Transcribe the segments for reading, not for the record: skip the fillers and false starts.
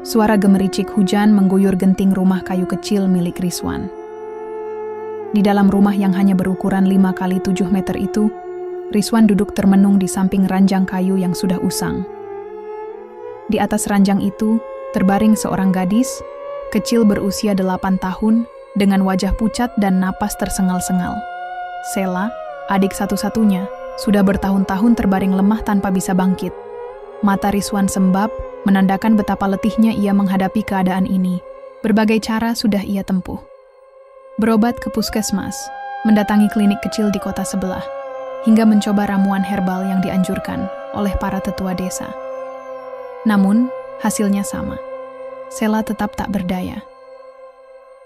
suara gemericik hujan mengguyur genting rumah kayu kecil milik Rizwan. Di dalam rumah yang hanya berukuran 5 kali 7 meter itu, Rizwan duduk termenung di samping ranjang kayu yang sudah usang. Di atas ranjang itu, terbaring seorang gadis, kecil berusia 8 tahun, dengan wajah pucat dan napas tersengal-sengal. Sela, adik satu-satunya, sudah bertahun-tahun terbaring lemah tanpa bisa bangkit. Mata Rizwan sembab, menandakan betapa letihnya ia menghadapi keadaan ini. Berbagai cara sudah ia tempuh. Berobat ke puskesmas, mendatangi klinik kecil di kota sebelah, hingga mencoba ramuan herbal yang dianjurkan oleh para tetua desa. Namun, hasilnya sama. Sela tetap tak berdaya.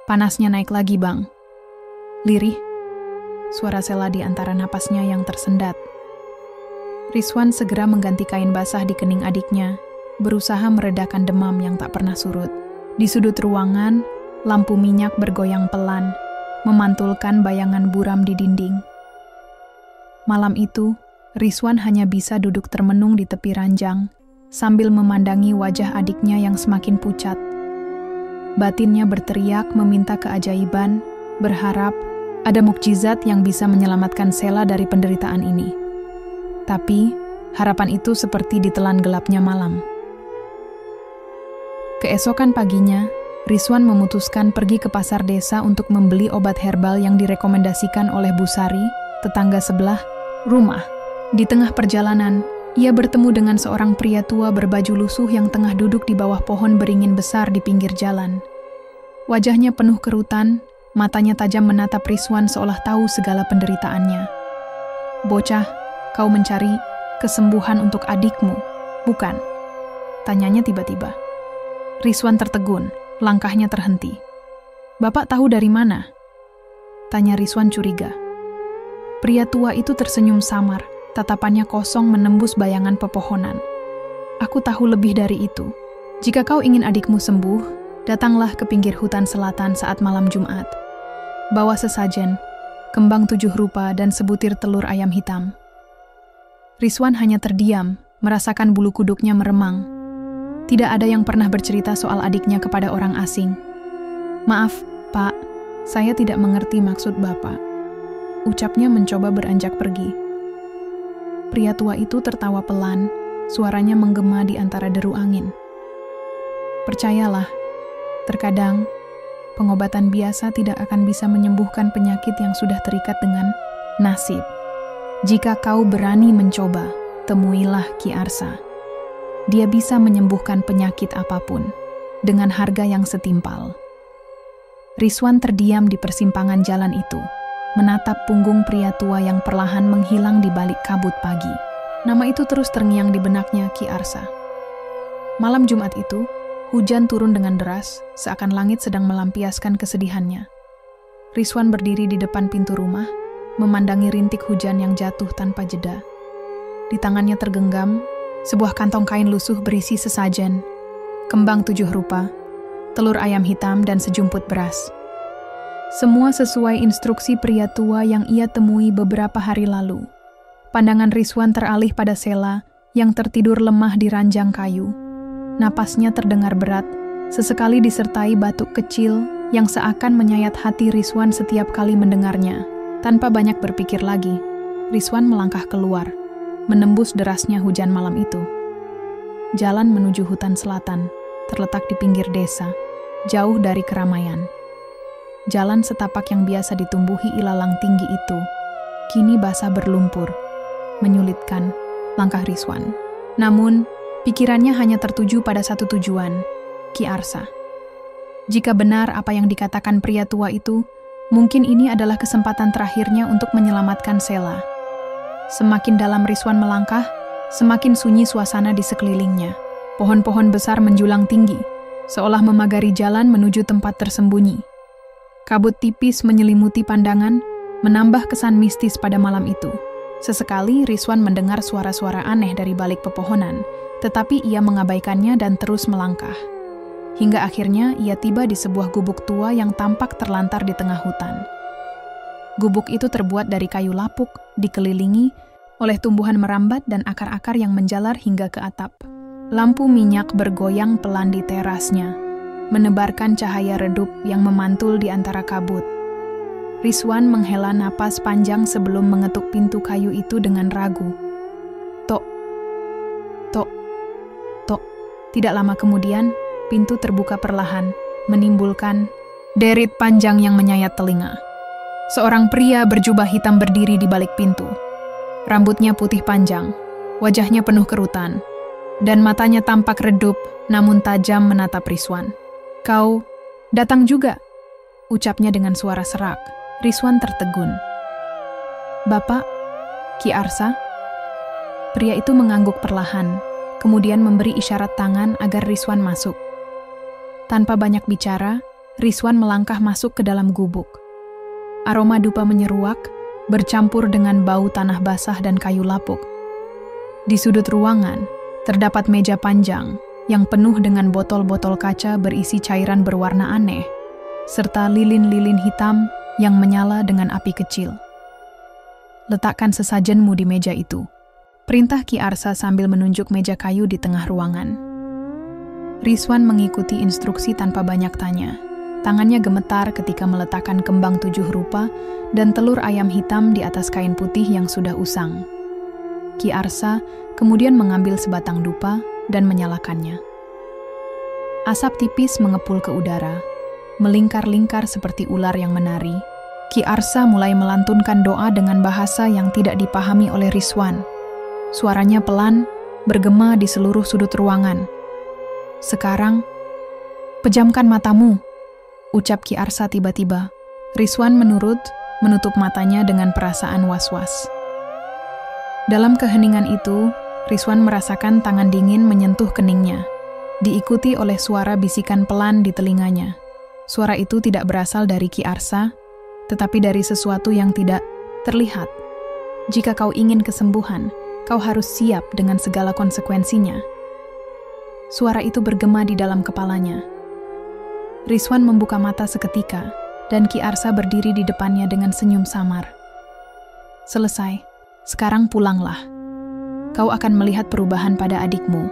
Panasnya naik lagi, Bang. Lirih, suara Sela di antara napasnya yang tersendat. Rizwan segera mengganti kain basah di kening adiknya, berusaha meredakan demam yang tak pernah surut. Di sudut ruangan, lampu minyak bergoyang pelan, memantulkan bayangan buram di dinding. Malam itu, Rizwan hanya bisa duduk termenung di tepi ranjang, sambil memandangi wajah adiknya yang semakin pucat. Batinnya berteriak meminta keajaiban, berharap ada mukjizat yang bisa menyelamatkan Sela dari penderitaan ini. Tapi, harapan itu seperti ditelan gelapnya malam. Keesokan paginya, Rizwan memutuskan pergi ke pasar desa untuk membeli obat herbal yang direkomendasikan oleh Bu Sari, tetangga sebelah rumah. Di tengah perjalanan, ia bertemu dengan seorang pria tua berbaju lusuh yang tengah duduk di bawah pohon beringin besar di pinggir jalan. Wajahnya penuh kerutan, matanya tajam menatap Rizwan seolah tahu segala penderitaannya. "Bocah, kau mencari kesembuhan untuk adikmu, bukan?" tanyanya tiba-tiba. Rizwan tertegun, langkahnya terhenti. "Bapak tahu dari mana?" tanya Rizwan curiga. Pria tua itu tersenyum samar, tatapannya kosong menembus bayangan pepohonan. "Aku tahu lebih dari itu. Jika kau ingin adikmu sembuh, datanglah ke pinggir hutan selatan saat malam Jumat. Bawa sesajen, kembang 7 rupa dan sebutir telur ayam hitam." Rizwan hanya terdiam, merasakan bulu kuduknya meremang. Tidak ada yang pernah bercerita soal adiknya kepada orang asing. "Maaf, Pak, saya tidak mengerti maksud Bapak," ucapnya mencoba beranjak pergi. Pria tua itu tertawa pelan, suaranya menggema di antara deru angin. "Percayalah, terkadang pengobatan biasa tidak akan bisa menyembuhkan penyakit yang sudah terikat dengan nasib. Jika kau berani mencoba, temuilah Ki Arsa. Dia bisa menyembuhkan penyakit apapun, dengan harga yang setimpal." Rizwan terdiam di persimpangan jalan itu, menatap punggung pria tua yang perlahan menghilang di balik kabut pagi. Nama itu terus terngiang di benaknya, Ki Arsa. Malam Jumat itu, hujan turun dengan deras, seakan langit sedang melampiaskan kesedihannya. Rizwan berdiri di depan pintu rumah, memandangi rintik hujan yang jatuh tanpa jeda. Di tangannya tergenggam sebuah kantong kain lusuh berisi sesajen, kembang 7 rupa, telur ayam hitam, dan sejumput beras. Semua sesuai instruksi pria tua yang ia temui beberapa hari lalu. Pandangan Rizwan teralih pada Sela yang tertidur lemah di ranjang kayu. Napasnya terdengar berat, sesekali disertai batuk kecil yang seakan menyayat hati Rizwan setiap kali mendengarnya. Tanpa banyak berpikir lagi, Rizwan melangkah keluar, menembus derasnya hujan malam itu. Jalan menuju hutan selatan, terletak di pinggir desa, jauh dari keramaian. Jalan setapak yang biasa ditumbuhi ilalang tinggi itu, kini basah berlumpur, menyulitkan langkah Rizwan. Namun, pikirannya hanya tertuju pada satu tujuan, Ki Arsa. Jika benar apa yang dikatakan pria tua itu, mungkin ini adalah kesempatan terakhirnya untuk menyelamatkan Sela. Semakin dalam Rizwan melangkah, semakin sunyi suasana di sekelilingnya. Pohon-pohon besar menjulang tinggi, seolah memagari jalan menuju tempat tersembunyi. Kabut tipis menyelimuti pandangan, menambah kesan mistis pada malam itu. Sesekali Rizwan mendengar suara-suara aneh dari balik pepohonan, tetapi ia mengabaikannya dan terus melangkah. Hingga akhirnya ia tiba di sebuah gubuk tua yang tampak terlantar di tengah hutan. Gubuk itu terbuat dari kayu lapuk, dikelilingi oleh tumbuhan merambat dan akar-akar yang menjalar hingga ke atap. Lampu minyak bergoyang pelan di terasnya, menebarkan cahaya redup yang memantul di antara kabut. Rizwan menghela napas panjang sebelum mengetuk pintu kayu itu dengan ragu. Tok, tok, tok. Tidak lama kemudian, pintu terbuka perlahan, menimbulkan derit panjang yang menyayat telinga. Seorang pria berjubah hitam berdiri di balik pintu. Rambutnya putih panjang, wajahnya penuh kerutan, dan matanya tampak redup namun tajam menatap Rizwan. "Kau datang juga?" ucapnya dengan suara serak. Rizwan tertegun. "Bapak, Ki Arsa?" Pria itu mengangguk perlahan, kemudian memberi isyarat tangan agar Rizwan masuk. Tanpa banyak bicara, Rizwan melangkah masuk ke dalam gubuk. Aroma dupa menyeruak, bercampur dengan bau tanah basah dan kayu lapuk. Di sudut ruangan, terdapat meja panjang yang penuh dengan botol-botol kaca berisi cairan berwarna aneh, serta lilin-lilin hitam yang menyala dengan api kecil. "Letakkan sesajenmu di meja itu," perintah Ki Arsa sambil menunjuk meja kayu di tengah ruangan. Rizwan mengikuti instruksi tanpa banyak tanya. Tangannya gemetar ketika meletakkan kembang 7 rupa dan telur ayam hitam di atas kain putih yang sudah usang. Ki Arsa kemudian mengambil sebatang dupa dan menyalakannya. Asap tipis mengepul ke udara, melingkar-lingkar seperti ular yang menari. Ki Arsa mulai melantunkan doa dengan bahasa yang tidak dipahami oleh Rizwan. Suaranya pelan, bergema di seluruh sudut ruangan. "Sekarang, pejamkan matamu," ucap Ki Arsa tiba-tiba. Rizwan menurut, menutup matanya dengan perasaan was-was. Dalam keheningan itu, Rizwan merasakan tangan dingin menyentuh keningnya, diikuti oleh suara bisikan pelan di telinganya. Suara itu tidak berasal dari Ki Arsa, tetapi dari sesuatu yang tidak terlihat. "Jika kau ingin kesembuhan, kau harus siap dengan segala konsekuensinya." Suara itu bergema di dalam kepalanya. Rizwan membuka mata seketika, dan Ki Arsa berdiri di depannya dengan senyum samar. "Selesai, sekarang pulanglah. Kau akan melihat perubahan pada adikmu,"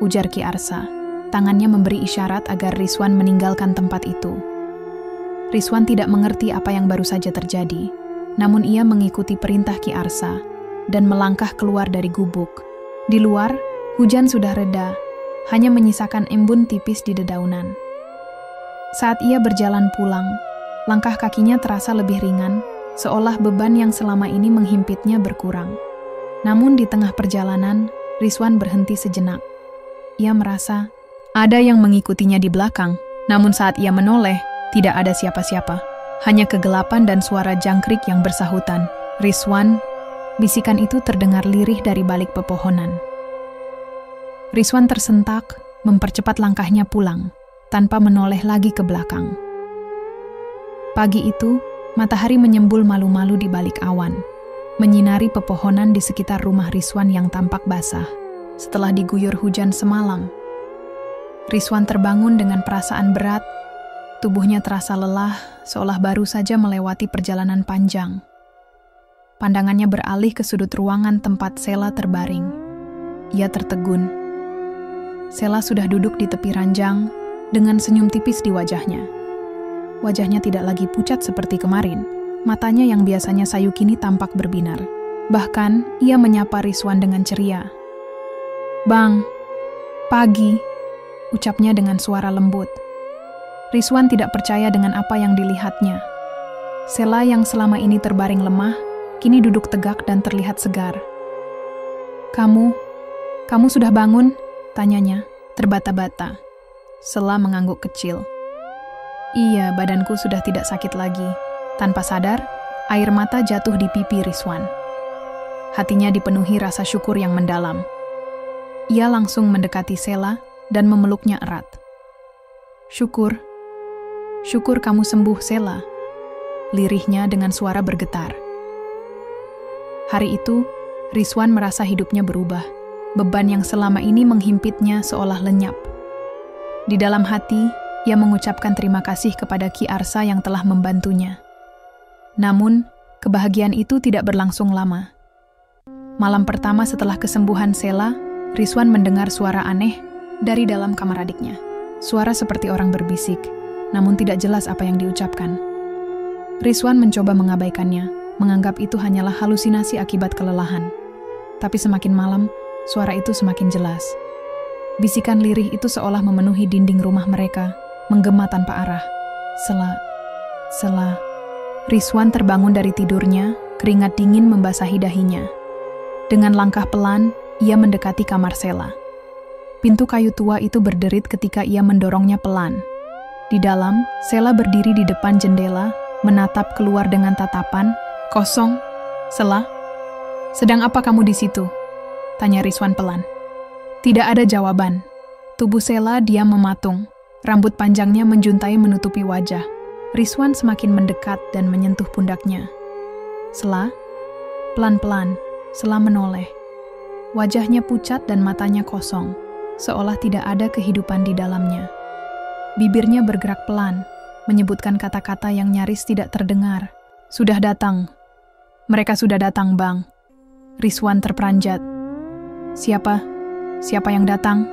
ujar Ki Arsa. Tangannya memberi isyarat agar Rizwan meninggalkan tempat itu. Rizwan tidak mengerti apa yang baru saja terjadi, namun ia mengikuti perintah Ki Arsa dan melangkah keluar dari gubuk. Di luar, hujan sudah reda, hanya menyisakan embun tipis di dedaunan. Saat ia berjalan pulang, langkah kakinya terasa lebih ringan, seolah beban yang selama ini menghimpitnya berkurang. Namun di tengah perjalanan, Rizwan berhenti sejenak. Ia merasa ada yang mengikutinya di belakang, namun saat ia menoleh, tidak ada siapa-siapa. Hanya kegelapan dan suara jangkrik yang bersahutan. "Rizwan," bisikan itu terdengar lirih dari balik pepohonan. Rizwan tersentak, mempercepat langkahnya pulang, tanpa menoleh lagi ke belakang. Pagi itu, matahari menyembul malu-malu di balik awan, menyinari pepohonan di sekitar rumah Rizwan yang tampak basah, setelah diguyur hujan semalam. Rizwan terbangun dengan perasaan berat, tubuhnya terasa lelah, seolah baru saja melewati perjalanan panjang. Pandangannya beralih ke sudut ruangan tempat Sela terbaring. Ia tertegun. Sela sudah duduk di tepi ranjang, dengan senyum tipis di wajahnya. Wajahnya tidak lagi pucat seperti kemarin. Matanya yang biasanya sayu kini tampak berbinar. Bahkan, ia menyapa Rizwan dengan ceria. "Bang, pagi," ucapnya dengan suara lembut. Rizwan tidak percaya dengan apa yang dilihatnya. Sela yang selama ini terbaring lemah, kini duduk tegak dan terlihat segar. Kamu sudah bangun?" tanyanya, terbata-bata. Sela mengangguk kecil. "Iya, badanku sudah tidak sakit lagi." Tanpa sadar, air mata jatuh di pipi Rizwan. Hatinya dipenuhi rasa syukur yang mendalam. Ia langsung mendekati Sela dan memeluknya erat. Syukur kamu sembuh, Sela," lirihnya dengan suara bergetar. Hari itu, Rizwan merasa hidupnya berubah. Beban yang selama ini menghimpitnya seolah lenyap. Di dalam hati, ia mengucapkan terima kasih kepada Ki Arsa yang telah membantunya. Namun, kebahagiaan itu tidak berlangsung lama. Malam pertama setelah kesembuhan Sela, Rizwan mendengar suara aneh dari dalam kamar adiknya. Suara seperti orang berbisik, namun tidak jelas apa yang diucapkan. Rizwan mencoba mengabaikannya, menganggap itu hanyalah halusinasi akibat kelelahan. Tapi semakin malam, suara itu semakin jelas. Bisikan lirih itu seolah memenuhi dinding rumah mereka, menggema tanpa arah. Sela. Rizwan terbangun dari tidurnya, keringat dingin membasahi dahinya. Dengan langkah pelan, ia mendekati kamar Sela. Pintu kayu tua itu berderit ketika ia mendorongnya pelan. Di dalam, Sela berdiri di depan jendela, menatap keluar dengan tatapan, "Kosong, Sela. Sedang apa kamu di situ?" tanya Rizwan pelan. Tidak ada jawaban. Tubuh Sela diam mematung. Rambut panjangnya menjuntai menutupi wajah. Rizwan semakin mendekat dan menyentuh pundaknya. "Sela?" Pelan-pelan, Sela menoleh. Wajahnya pucat dan matanya kosong, seolah tidak ada kehidupan di dalamnya. Bibirnya bergerak pelan, menyebutkan kata-kata yang nyaris tidak terdengar. "Sudah datang. Mereka sudah datang, Bang." Rizwan terperanjat. Siapa yang datang?"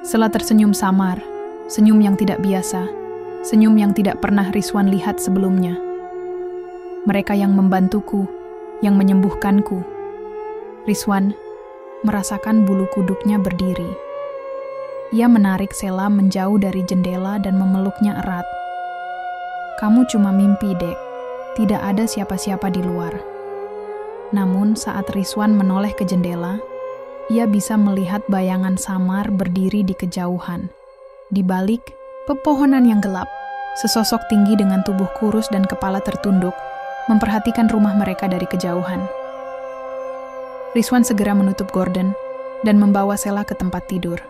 Sela tersenyum samar, senyum yang tidak biasa, senyum yang tidak pernah Rizwan lihat sebelumnya. "Mereka yang membantuku, yang menyembuhkanku." Rizwan merasakan bulu kuduknya berdiri. Ia menarik Sela menjauh dari jendela dan memeluknya erat. "Kamu cuma mimpi, Dek. Tidak ada siapa-siapa di luar." Namun saat Rizwan menoleh ke jendela, ia bisa melihat bayangan samar berdiri di kejauhan. Di balik pepohonan yang gelap, sesosok tinggi dengan tubuh kurus dan kepala tertunduk memperhatikan rumah mereka dari kejauhan. Rizwan segera menutup gorden dan membawa Sela ke tempat tidur.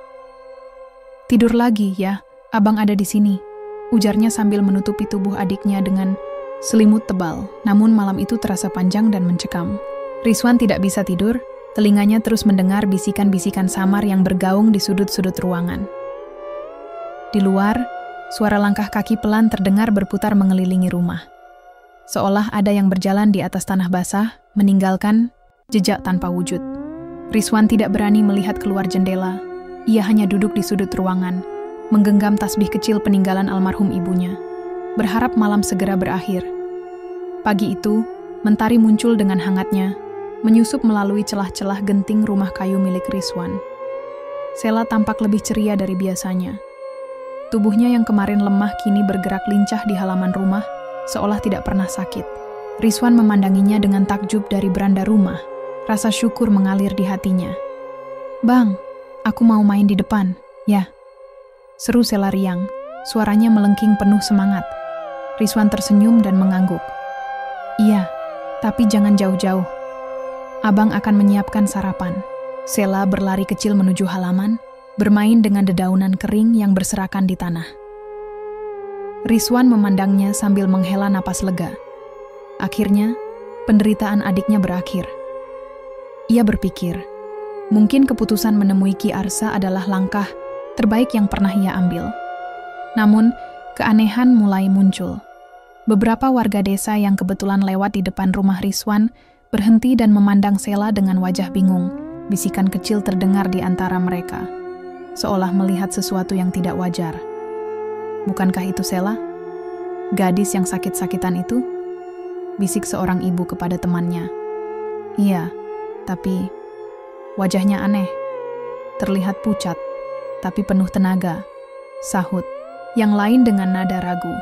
"Tidur lagi ya, abang ada di sini," ujarnya sambil menutupi tubuh adiknya dengan selimut tebal. Namun malam itu terasa panjang dan mencekam. Rizwan tidak bisa tidur, telinganya terus mendengar bisikan-bisikan samar yang bergaung di sudut-sudut ruangan. Di luar, suara langkah kaki pelan terdengar berputar mengelilingi rumah. Seolah ada yang berjalan di atas tanah basah, meninggalkan jejak tanpa wujud. Rizwan tidak berani melihat keluar jendela. Ia hanya duduk di sudut ruangan, menggenggam tasbih kecil peninggalan almarhum ibunya, berharap malam segera berakhir. Pagi itu, mentari muncul dengan hangatnya, menyusup melalui celah-celah genting rumah kayu milik Rizwan. Sela tampak lebih ceria dari biasanya. Tubuhnya yang kemarin lemah kini bergerak lincah di halaman rumah, seolah tidak pernah sakit. Rizwan memandanginya dengan takjub dari beranda rumah. Rasa syukur mengalir di hatinya. "Bang, aku mau main di depan, ya?" seru Sela riang, suaranya melengking penuh semangat. Rizwan tersenyum dan mengangguk. "Iya, tapi jangan jauh-jauh. Abang akan menyiapkan sarapan." Sela berlari kecil menuju halaman, bermain dengan dedaunan kering yang berserakan di tanah. Rizwan memandangnya sambil menghela napas lega. Akhirnya, penderitaan adiknya berakhir. Ia berpikir, mungkin keputusan menemui Ki Arsa adalah langkah terbaik yang pernah ia ambil. Namun, keanehan mulai muncul. Beberapa warga desa yang kebetulan lewat di depan rumah Rizwan berhenti dan memandang Sela dengan wajah bingung. Bisikan kecil terdengar di antara mereka, seolah melihat sesuatu yang tidak wajar. "Bukankah itu Sela? Gadis yang sakit-sakitan itu?" bisik seorang ibu kepada temannya. "Iya, tapi wajahnya aneh. Terlihat pucat, tapi penuh tenaga," sahut yang lain dengan nada ragu.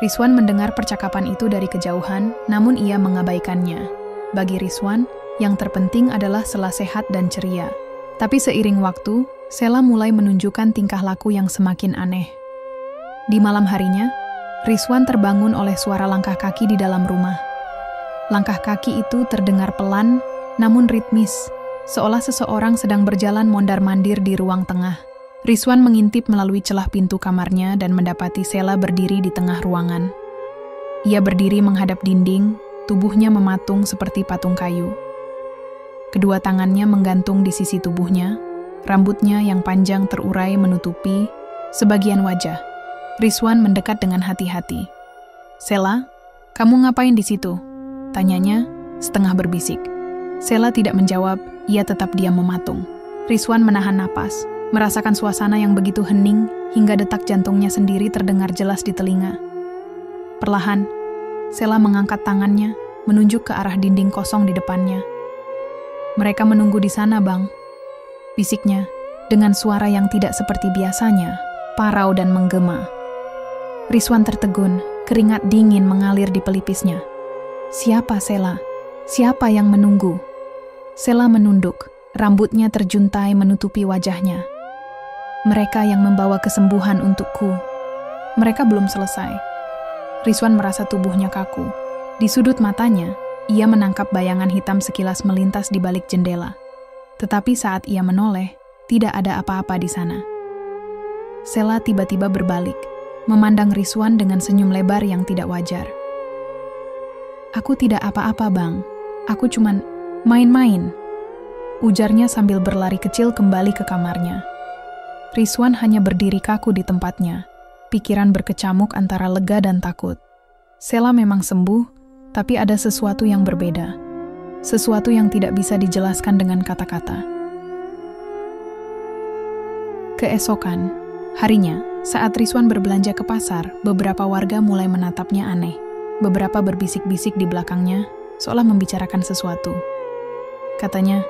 Rizwan mendengar percakapan itu dari kejauhan, namun ia mengabaikannya. Bagi Rizwan, yang terpenting adalah Sela sehat dan ceria. Tapi seiring waktu, Sela mulai menunjukkan tingkah laku yang semakin aneh. Di malam harinya, Rizwan terbangun oleh suara langkah kaki di dalam rumah. Langkah kaki itu terdengar pelan, namun ritmis, seolah seseorang sedang berjalan mondar-mandir di ruang tengah. Rizwan mengintip melalui celah pintu kamarnya dan mendapati Sela berdiri di tengah ruangan. Ia berdiri menghadap dinding, tubuhnya mematung seperti patung kayu. Kedua tangannya menggantung di sisi tubuhnya, rambutnya yang panjang terurai menutupi sebagian wajah. Rizwan mendekat dengan hati-hati. "Sela, kamu ngapain di situ?" tanyanya setengah berbisik. Sela tidak menjawab, ia tetap diam mematung. Rizwan menahan napas, merasakan suasana yang begitu hening hingga detak jantungnya sendiri terdengar jelas di telinga. Perlahan, Sela mengangkat tangannya, menunjuk ke arah dinding kosong di depannya. "Mereka menunggu di sana, Bang," bisiknya, dengan suara yang tidak seperti biasanya, parau dan menggema. Rizwan tertegun, keringat dingin mengalir di pelipisnya. Siapa Sela? Siapa yang menunggu? Sela menunduk, rambutnya terjuntai menutupi wajahnya. Mereka yang membawa kesembuhan untukku. Mereka belum selesai. Rizwan merasa tubuhnya kaku. Di sudut matanya, ia menangkap bayangan hitam sekilas melintas di balik jendela. Tetapi saat ia menoleh, tidak ada apa-apa di sana. Sela tiba-tiba berbalik, memandang Rizwan dengan senyum lebar yang tidak wajar. "Aku tidak apa-apa, Bang. Aku cuman main-main," ujarnya sambil berlari kecil kembali ke kamarnya. Rizwan hanya berdiri kaku di tempatnya, pikiran berkecamuk antara lega dan takut. Sela memang sembuh, tapi ada sesuatu yang berbeda. Sesuatu yang tidak bisa dijelaskan dengan kata-kata. Keesokan harinya, saat Rizwan berbelanja ke pasar, beberapa warga mulai menatapnya aneh. Beberapa berbisik-bisik di belakangnya, seolah membicarakan sesuatu. Katanya,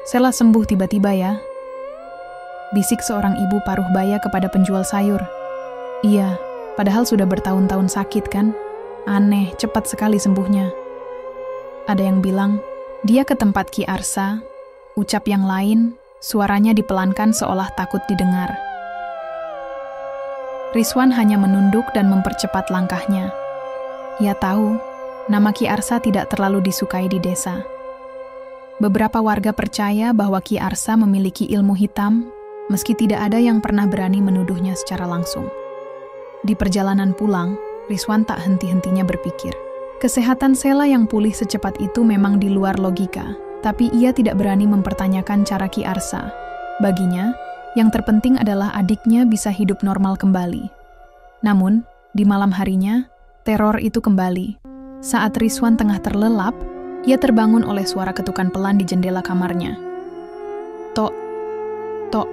"Sela sembuh tiba-tiba ya," bisik seorang ibu paruh baya kepada penjual sayur. "Iya, padahal sudah bertahun-tahun sakit kan? Aneh, cepat sekali sembuhnya." Ada yang bilang, "Dia ke tempat Ki Arsa," ucap yang lain, suaranya dipelankan seolah takut didengar. Rizwan hanya menunduk dan mempercepat langkahnya. Ia tahu, nama Ki Arsa tidak terlalu disukai di desa. Beberapa warga percaya bahwa Ki Arsa memiliki ilmu hitam, meski tidak ada yang pernah berani menuduhnya secara langsung. Di perjalanan pulang, Rizwan tak henti-hentinya berpikir. Kesehatan Sela yang pulih secepat itu memang di luar logika, tapi ia tidak berani mempertanyakan cara Ki Arsa. Baginya, yang terpenting adalah adiknya bisa hidup normal kembali. Namun, di malam harinya, teror itu kembali. Saat Rizwan tengah terlelap, ia terbangun oleh suara ketukan pelan di jendela kamarnya. Tok, tok,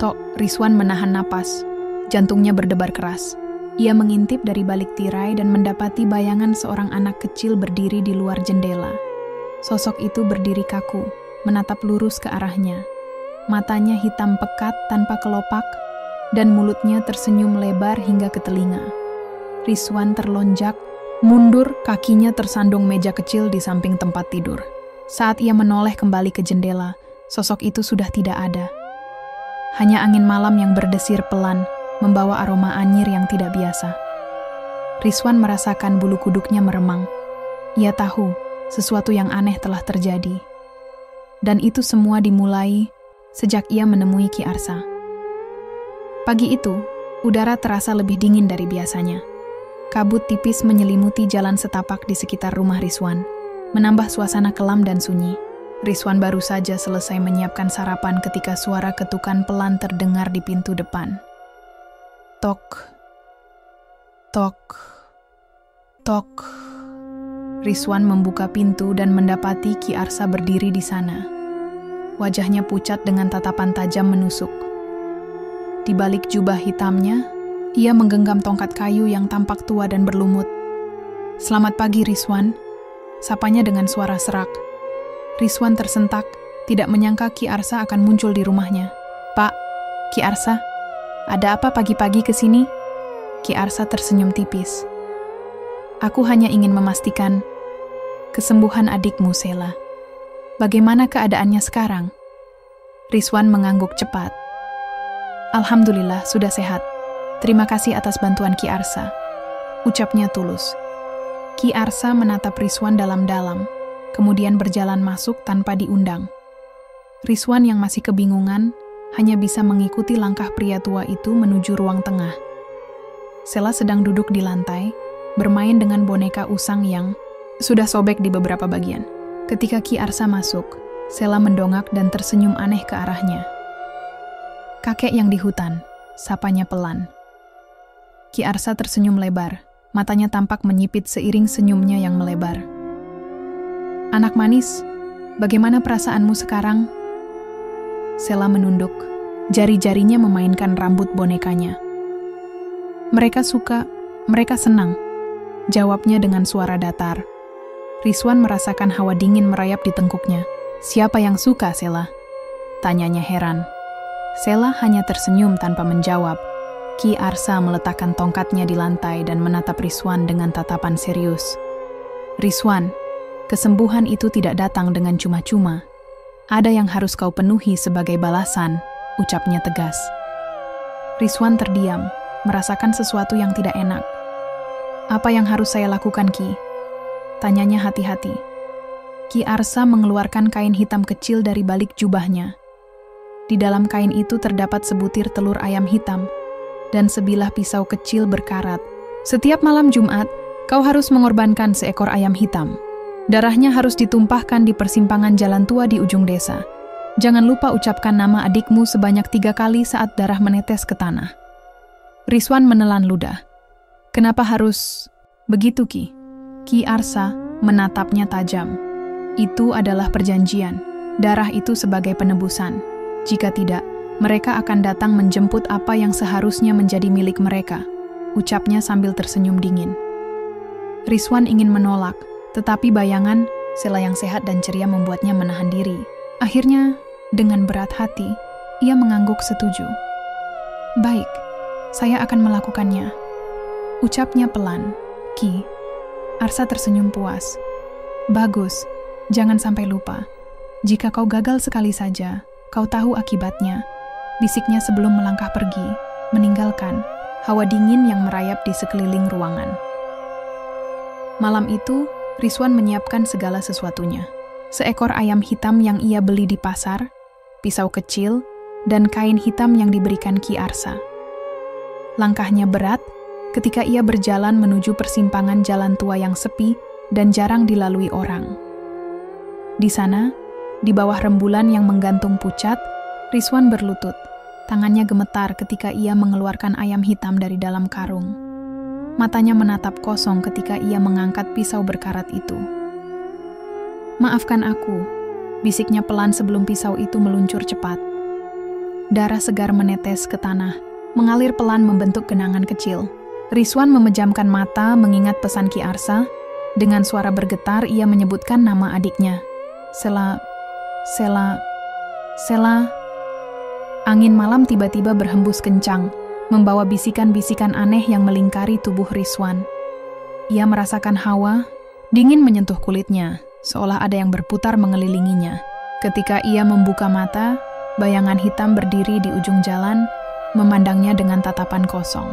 tok, Rizwan menahan napas. Jantungnya berdebar keras. Ia mengintip dari balik tirai dan mendapati bayangan seorang anak kecil berdiri di luar jendela. Sosok itu berdiri kaku, menatap lurus ke arahnya. Matanya hitam pekat tanpa kelopak, dan mulutnya tersenyum lebar hingga ke telinga. Rizwan terlonjak, mundur, kakinya tersandung meja kecil di samping tempat tidur. Saat ia menoleh kembali ke jendela, sosok itu sudah tidak ada. Hanya angin malam yang berdesir pelan, membawa aroma anyir yang tidak biasa. Rizwan merasakan bulu kuduknya meremang. Ia tahu sesuatu yang aneh telah terjadi. Dan itu semua dimulai sejak ia menemui Ki Arsa. Pagi itu, udara terasa lebih dingin dari biasanya. Kabut tipis menyelimuti jalan setapak di sekitar rumah Rizwan, menambah suasana kelam dan sunyi. Rizwan baru saja selesai menyiapkan sarapan ketika suara ketukan pelan terdengar di pintu depan. Tok, tok, tok. Rizwan membuka pintu dan mendapati Ki Arsa berdiri di sana. Wajahnya pucat dengan tatapan tajam menusuk. Di balik jubah hitamnya, ia menggenggam tongkat kayu yang tampak tua dan berlumut. "Selamat pagi, Rizwan," sapanya dengan suara serak. Rizwan tersentak, tidak menyangka Ki Arsa akan muncul di rumahnya. "Pak, Ki Arsa, ada apa pagi-pagi ke sini?" Ki Arsa tersenyum tipis. "Aku hanya ingin memastikan kesembuhan adikmu, Sela. Bagaimana keadaannya sekarang?" Rizwan mengangguk cepat. "Alhamdulillah, sudah sehat. Terima kasih atas bantuan Ki Arsa," ucapnya tulus. Ki Arsa menatap Rizwan dalam-dalam, kemudian berjalan masuk tanpa diundang. Rizwan yang masih kebingungan hanya bisa mengikuti langkah pria tua itu menuju ruang tengah. Sela sedang duduk di lantai, bermain dengan boneka usang yang sudah sobek di beberapa bagian. Ketika Ki Arsa masuk, Sela mendongak dan tersenyum aneh ke arahnya. "Kakek yang di hutan," sapanya pelan. Ki Arsa tersenyum lebar, matanya tampak menyipit seiring senyumnya yang melebar. "Anak manis, bagaimana perasaanmu sekarang?" Sela menunduk. Jari-jarinya memainkan rambut bonekanya. Mereka suka, mereka senang. Jawabnya dengan suara datar. Rizwan merasakan hawa dingin merayap di tengkuknya. Siapa yang suka, Sela? Tanyanya heran. Sela hanya tersenyum tanpa menjawab. Ki Arsa meletakkan tongkatnya di lantai dan menatap Rizwan dengan tatapan serius. Rizwan, kesembuhan itu tidak datang dengan cuma-cuma. Ada yang harus kau penuhi sebagai balasan, ucapnya tegas. Rizwan terdiam, merasakan sesuatu yang tidak enak. Apa yang harus saya lakukan, Ki? Tanyanya hati-hati. Ki Arsa mengeluarkan kain hitam kecil dari balik jubahnya. Di dalam kain itu terdapat sebutir telur ayam hitam dan sebilah pisau kecil berkarat. Setiap malam Jumat, kau harus mengorbankan seekor ayam hitam. Darahnya harus ditumpahkan di persimpangan jalan tua di ujung desa. Jangan lupa ucapkan nama adikmu sebanyak 3 kali saat darah menetes ke tanah. Rizwan menelan ludah. Kenapa harus begitu, Ki? Ki Arsa menatapnya tajam. Itu adalah perjanjian. Darah itu sebagai penebusan. Jika tidak, mereka akan datang menjemput apa yang seharusnya menjadi milik mereka, ucapnya sambil tersenyum dingin. Rizwan ingin menolak, tetapi bayangan Sela yang sehat dan ceria membuatnya menahan diri. Akhirnya, dengan berat hati, ia mengangguk setuju. Baik, saya akan melakukannya, ucapnya pelan. Ki. Arsa tersenyum puas. Bagus, jangan sampai lupa. Jika kau gagal sekali saja, kau tahu akibatnya, bisiknya sebelum melangkah pergi, meninggalkan hawa dingin yang merayap di sekeliling ruangan. Malam itu, Rizwan menyiapkan segala sesuatunya. Seekor ayam hitam yang ia beli di pasar, pisau kecil, dan kain hitam yang diberikan Ki Arsa. Langkahnya berat ketika ia berjalan menuju persimpangan jalan tua yang sepi dan jarang dilalui orang. Di sana, di bawah rembulan yang menggantung pucat, Rizwan berlutut. Tangannya gemetar ketika ia mengeluarkan ayam hitam dari dalam karung. Matanya menatap kosong ketika ia mengangkat pisau berkarat itu. Maafkan aku, bisiknya pelan sebelum pisau itu meluncur cepat. Darah segar menetes ke tanah, mengalir pelan membentuk genangan kecil. Rizwan memejamkan mata mengingat pesan Ki Arsa. Dengan suara bergetar ia menyebutkan nama adiknya. Sela. Angin malam tiba-tiba berhembus kencang, membawa bisikan-bisikan aneh yang melingkari tubuh Rizwan. Ia merasakan hawa dingin menyentuh kulitnya, seolah ada yang berputar mengelilinginya. Ketika ia membuka mata, bayangan hitam berdiri di ujung jalan, memandangnya dengan tatapan kosong.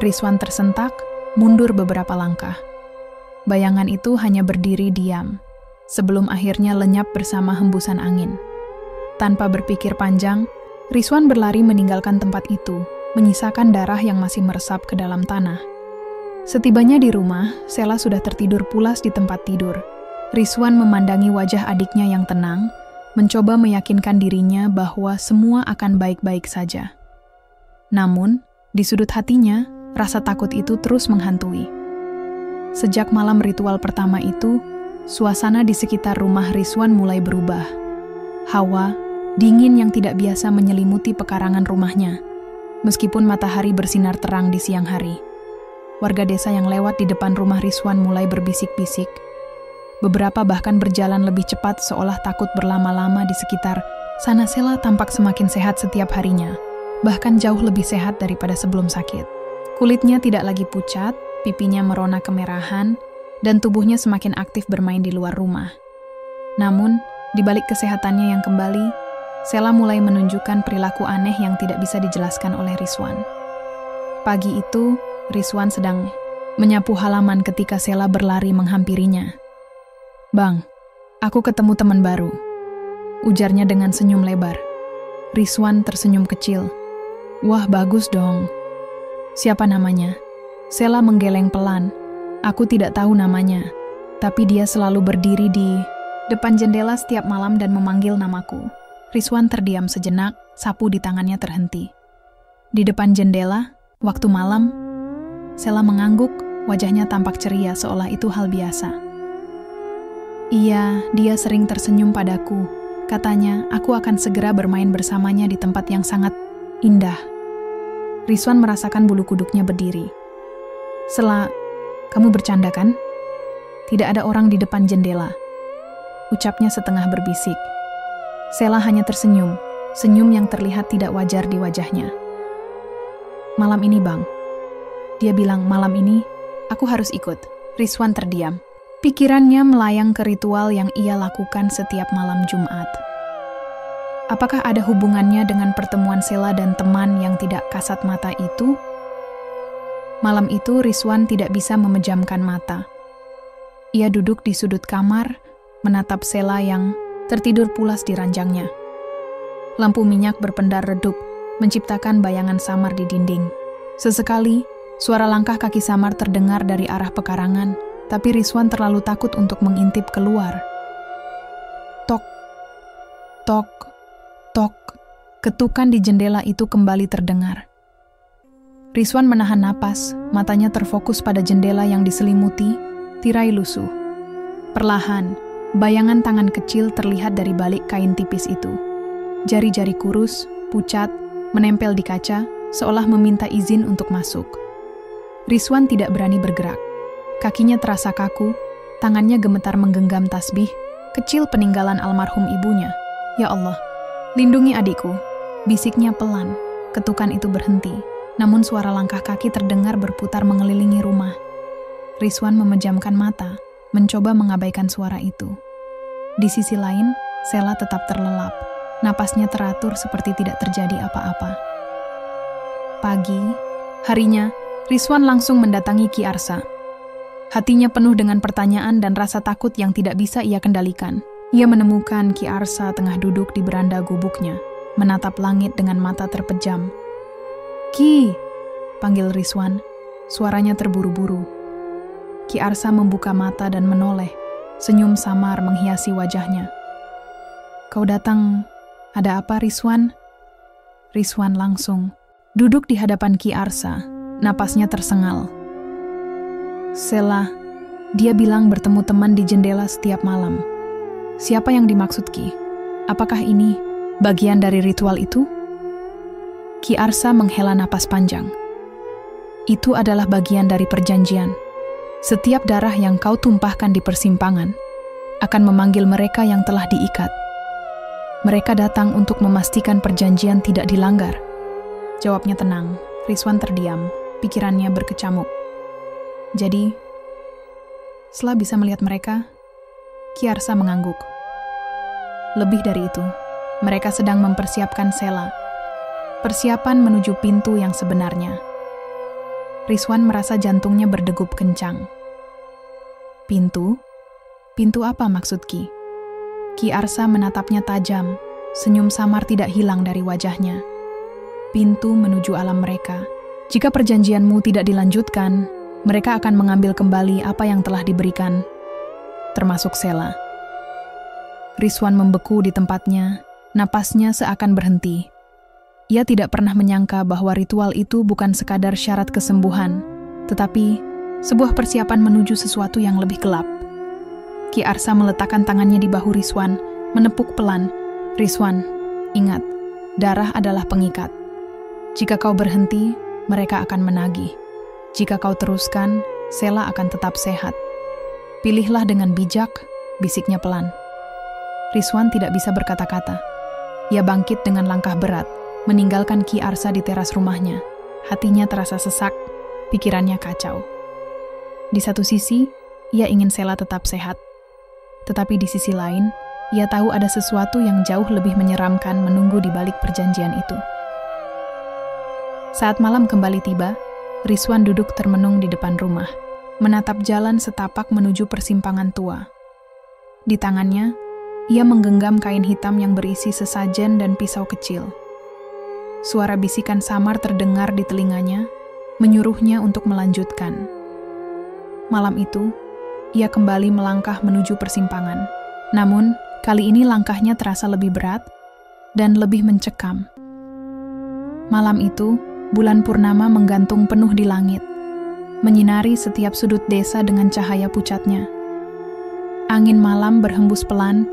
Rizwan tersentak, mundur beberapa langkah. Bayangan itu hanya berdiri diam, sebelum akhirnya lenyap bersama hembusan angin. Tanpa berpikir panjang, Rizwan berlari meninggalkan tempat itu, menyisakan darah yang masih meresap ke dalam tanah. Setibanya di rumah, Sela sudah tertidur pulas di tempat tidur. Rizwan memandangi wajah adiknya yang tenang, mencoba meyakinkan dirinya bahwa semua akan baik-baik saja. Namun, di sudut hatinya, rasa takut itu terus menghantui. Sejak malam ritual pertama itu, suasana di sekitar rumah Rizwan mulai berubah. Hawa dingin yang tidak biasa menyelimuti pekarangan rumahnya, meskipun matahari bersinar terang di siang hari. Warga desa yang lewat di depan rumah Rizwan mulai berbisik-bisik. Beberapa bahkan berjalan lebih cepat seolah takut berlama-lama di sekitar sana. Sela tampak semakin sehat setiap harinya, bahkan jauh lebih sehat daripada sebelum sakit. Kulitnya tidak lagi pucat, pipinya merona kemerahan, dan tubuhnya semakin aktif bermain di luar rumah. Namun, di balik kesehatannya yang kembali, Sela mulai menunjukkan perilaku aneh yang tidak bisa dijelaskan oleh Rizwan. Pagi itu, Rizwan sedang menyapu halaman ketika Sela berlari menghampirinya. "Bang, aku ketemu teman baru," ujarnya dengan senyum lebar. Rizwan tersenyum kecil. "Wah, bagus dong. Siapa namanya?" Sela menggeleng pelan. "Aku tidak tahu namanya, tapi dia selalu berdiri di depan jendela setiap malam dan memanggil namaku." Rizwan terdiam sejenak, sapu di tangannya terhenti. Di depan jendela, waktu malam, Sela mengangguk, wajahnya tampak ceria seolah itu hal biasa. "Iya, dia sering tersenyum padaku. Katanya, aku akan segera bermain bersamanya di tempat yang sangat indah. Rizwan merasakan bulu kuduknya berdiri. Sela, kamu bercanda kan? Tidak ada orang di depan jendela. Ucapnya setengah berbisik. Sela hanya tersenyum, senyum yang terlihat tidak wajar di wajahnya. Malam ini, Bang. Dia bilang, malam ini, aku harus ikut. Rizwan terdiam. Pikirannya melayang ke ritual yang ia lakukan setiap malam Jumat. Apakah ada hubungannya dengan pertemuan Sela dan teman yang tidak kasat mata itu? Malam itu Rizwan tidak bisa memejamkan mata. Ia duduk di sudut kamar, menatap Sela yang tertidur pulas di ranjangnya. Lampu minyak berpendar redup, menciptakan bayangan samar di dinding. Sesekali, suara langkah kaki samar terdengar dari arah pekarangan, tapi Rizwan terlalu takut untuk mengintip keluar. Tok, tok, tok, ketukan di jendela itu kembali terdengar. Rizwan menahan napas, matanya terfokus pada jendela yang diselimuti tirai lusuh. Perlahan, bayangan tangan kecil terlihat dari balik kain tipis itu. Jari-jari kurus, pucat, menempel di kaca, seolah meminta izin untuk masuk. Rizwan tidak berani bergerak. Kakinya terasa kaku, tangannya gemetar menggenggam tasbih, kecil peninggalan almarhum ibunya. Ya Allah, lindungi adikku, bisiknya pelan. Ketukan itu berhenti, namun suara langkah kaki terdengar berputar mengelilingi rumah. Rizwan memejamkan mata, mencoba mengabaikan suara itu. Di sisi lain, Sela tetap terlelap, napasnya teratur seperti tidak terjadi apa-apa. Pagi, harinya, Rizwan langsung mendatangi Ki Arsa. Hatinya penuh dengan pertanyaan dan rasa takut yang tidak bisa ia kendalikan. Ia menemukan Ki Arsa tengah duduk di beranda gubuknya, menatap langit dengan mata terpejam. "Ki!" panggil Rizwan, suaranya terburu-buru. Ki Arsa membuka mata dan menoleh, senyum samar menghiasi wajahnya. "Kau datang, ada apa, Rizwan?" Rizwan langsung duduk di hadapan Ki Arsa, napasnya tersengal. "Sela, dia bilang bertemu teman di jendela setiap malam. Siapa yang dimaksud, Ki? Apakah ini bagian dari ritual itu?" Ki Arsa menghela napas panjang. "Itu adalah bagian dari perjanjian. Setiap darah yang kau tumpahkan di persimpangan akan memanggil mereka yang telah diikat. Mereka datang untuk memastikan perjanjian tidak dilanggar." Jawabnya tenang. Rizwan terdiam, pikirannya berkecamuk. "Jadi, Sela bisa melihat mereka?" Ki Arsa mengangguk. "Lebih dari itu, mereka sedang mempersiapkan Sela. Persiapan menuju pintu yang sebenarnya." Rizwan merasa jantungnya berdegup kencang. "Pintu? Pintu apa maksud Ki?" Ki Arsa menatapnya tajam, senyum samar tidak hilang dari wajahnya. "Pintu menuju alam mereka. Jika perjanjianmu tidak dilanjutkan, mereka akan mengambil kembali apa yang telah diberikan, termasuk Sela." Rizwan membeku di tempatnya, napasnya seakan berhenti. Ia tidak pernah menyangka bahwa ritual itu bukan sekadar syarat kesembuhan, tetapi sebuah persiapan menuju sesuatu yang lebih gelap. Ki Arsa meletakkan tangannya di bahu Rizwan, menepuk pelan. "Rizwan, ingat, darah adalah pengikat. Jika kau berhenti, mereka akan menagih. Jika kau teruskan, Sela akan tetap sehat. Pilihlah dengan bijak," bisiknya pelan. Rizwan tidak bisa berkata-kata. Ia bangkit dengan langkah berat, meninggalkan Ki Arsa di teras rumahnya. Hatinya terasa sesak, pikirannya kacau. Di satu sisi, ia ingin Sela tetap sehat. Tetapi di sisi lain, ia tahu ada sesuatu yang jauh lebih menyeramkan menunggu di balik perjanjian itu. Saat malam kembali tiba, Rizwan duduk termenung di depan rumah, menatap jalan setapak menuju persimpangan tua. Di tangannya, ia menggenggam kain hitam yang berisi sesajen dan pisau kecil. Suara bisikan samar terdengar di telinganya, menyuruhnya untuk melanjutkan. Malam itu, ia kembali melangkah menuju persimpangan. Namun, kali ini langkahnya terasa lebih berat dan lebih mencekam. Malam itu, bulan purnama menggantung penuh di langit, menyinari setiap sudut desa dengan cahaya pucatnya. Angin malam berhembus pelan,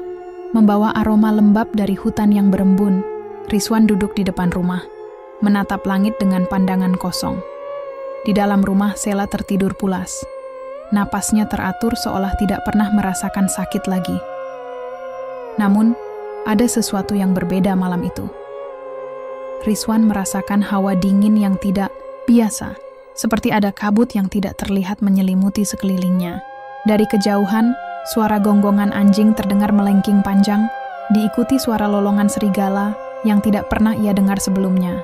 membawa aroma lembab dari hutan yang berembun. Rizwan duduk di depan rumah, menatap langit dengan pandangan kosong. Di dalam rumah, Sela tertidur pulas. Napasnya teratur seolah tidak pernah merasakan sakit lagi. Namun, ada sesuatu yang berbeda malam itu. Rizwan merasakan hawa dingin yang tidak biasa, seperti ada kabut yang tidak terlihat menyelimuti sekelilingnya. Dari kejauhan, suara gonggongan anjing terdengar melengking panjang, diikuti suara lolongan serigala yang tidak pernah ia dengar sebelumnya.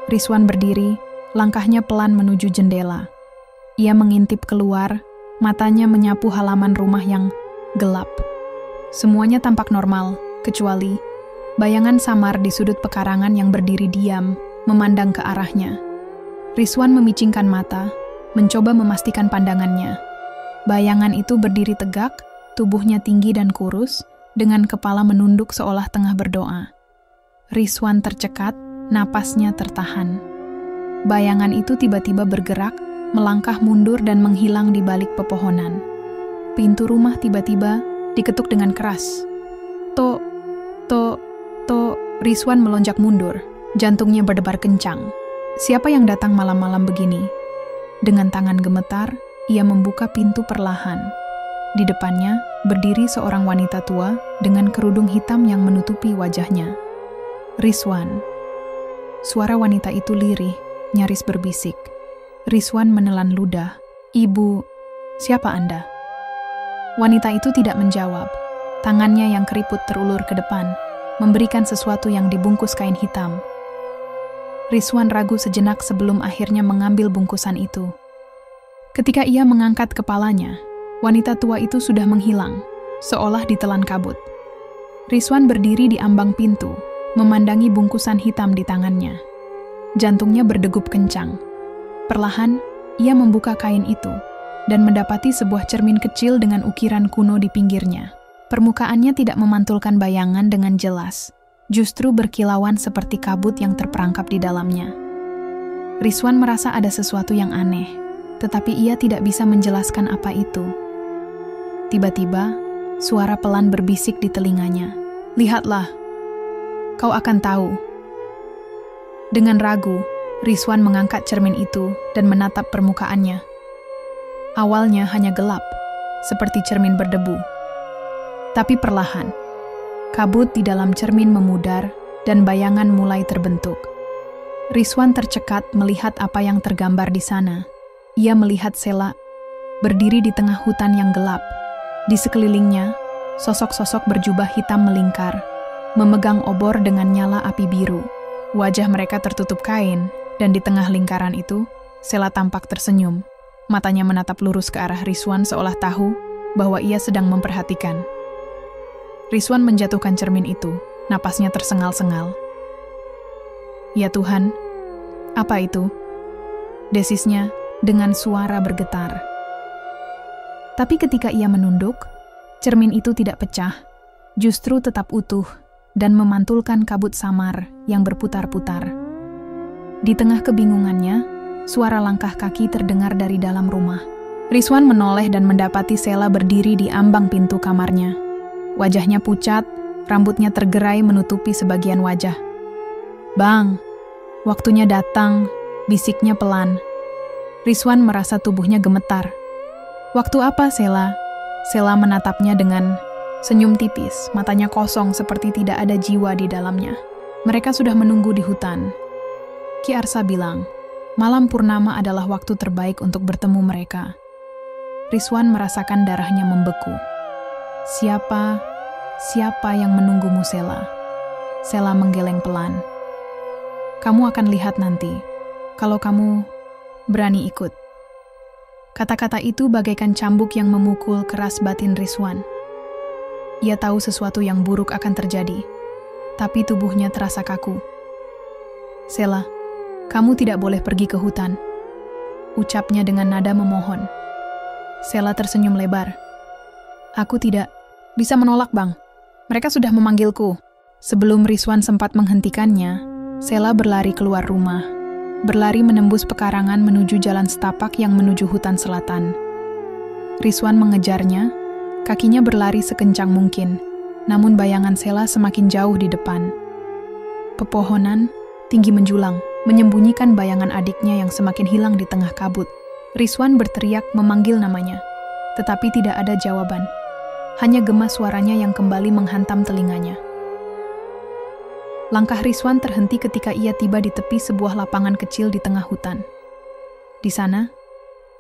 Rizwan berdiri, langkahnya pelan menuju jendela. Ia mengintip keluar, matanya menyapu halaman rumah yang gelap. Semuanya tampak normal, kecuali bayangan samar di sudut pekarangan yang berdiri diam, memandang ke arahnya. Rizwan memicingkan mata, mencoba memastikan pandangannya. Bayangan itu berdiri tegak, tubuhnya tinggi dan kurus, dengan kepala menunduk seolah tengah berdoa. Rizwan tercekat, napasnya tertahan. Bayangan itu tiba-tiba bergerak, melangkah mundur dan menghilang di balik pepohonan. Pintu rumah tiba-tiba diketuk dengan keras. To. Rizwan melonjak mundur, jantungnya berdebar kencang. Siapa yang datang malam-malam begini? Dengan tangan gemetar, ia membuka pintu perlahan. Di depannya, berdiri seorang wanita tua dengan kerudung hitam yang menutupi wajahnya. Rizwan. Suara wanita itu lirih, nyaris berbisik. Rizwan menelan ludah. Ibu, siapa Anda? Wanita itu tidak menjawab. Tangannya yang keriput terulur ke depan, memberikan sesuatu yang dibungkus kain hitam. Rizwan ragu sejenak sebelum akhirnya mengambil bungkusan itu. Ketika ia mengangkat kepalanya, wanita tua itu sudah menghilang, seolah ditelan kabut. Rizwan berdiri di ambang pintu, memandangi bungkusan hitam di tangannya. Jantungnya berdegup kencang. Perlahan, ia membuka kain itu, dan mendapati sebuah cermin kecil dengan ukiran kuno di pinggirnya. Permukaannya tidak memantulkan bayangan dengan jelas, justru berkilauan seperti kabut yang terperangkap di dalamnya. Rizwan merasa ada sesuatu yang aneh, tetapi ia tidak bisa menjelaskan apa itu. Tiba-tiba, suara pelan berbisik di telinganya. Lihatlah, kau akan tahu. Dengan ragu, Rizwan mengangkat cermin itu dan menatap permukaannya. Awalnya hanya gelap, seperti cermin berdebu. Tapi perlahan, kabut di dalam cermin memudar dan bayangan mulai terbentuk. Rizwan tercekat melihat apa yang tergambar di sana. Ia melihat Sela berdiri di tengah hutan yang gelap. Di sekelilingnya, sosok-sosok berjubah hitam melingkar, memegang obor dengan nyala api biru. Wajah mereka tertutup kain, dan di tengah lingkaran itu, Sela tampak tersenyum. Matanya menatap lurus ke arah Rizwan seolah tahu bahwa ia sedang memperhatikan. Rizwan menjatuhkan cermin itu, napasnya tersengal-sengal. Ya Tuhan, apa itu? Desisnya dengan suara bergetar. Tapi ketika ia menunduk, cermin itu tidak pecah, justru tetap utuh dan memantulkan kabut samar yang berputar-putar. Di tengah kebingungannya, suara langkah kaki terdengar dari dalam rumah. Rizwan menoleh dan mendapati Sela berdiri di ambang pintu kamarnya. Wajahnya pucat, rambutnya tergerai menutupi sebagian wajah. Bang, waktunya datang, bisiknya pelan. Rizwan merasa tubuhnya gemetar. Waktu apa, Sela? Sela menatapnya dengan senyum tipis, matanya kosong seperti tidak ada jiwa di dalamnya. Mereka sudah menunggu di hutan. Ki Arsa bilang, malam purnama adalah waktu terbaik untuk bertemu mereka. Rizwan merasakan darahnya membeku. Siapa yang menunggumu, Sela? Sela menggeleng pelan. Kamu akan lihat nanti, kalau kamu berani ikut. Kata-kata itu bagaikan cambuk yang memukul keras batin Rizwan. Ia tahu sesuatu yang buruk akan terjadi, tapi tubuhnya terasa kaku. Sela, kamu tidak boleh pergi ke hutan, ucapnya dengan nada memohon. Sela tersenyum lebar. Aku tidak bisa menolak, Bang. Mereka sudah memanggilku. Sebelum Rizwan sempat menghentikannya, Sela berlari keluar rumah. Berlari menembus pekarangan menuju jalan setapak yang menuju hutan selatan. Rizwan mengejarnya, kakinya berlari sekencang mungkin. namun bayangan Sela semakin jauh di depan. Pepohonan tinggi menjulang, menyembunyikan bayangan adiknya yang semakin hilang di tengah kabut. Rizwan berteriak memanggil namanya, tetapi tidak ada jawaban. Hanya gema suaranya yang kembali menghantam telinganya. Langkah Rizwan terhenti ketika ia tiba di tepi sebuah lapangan kecil di tengah hutan. Di sana,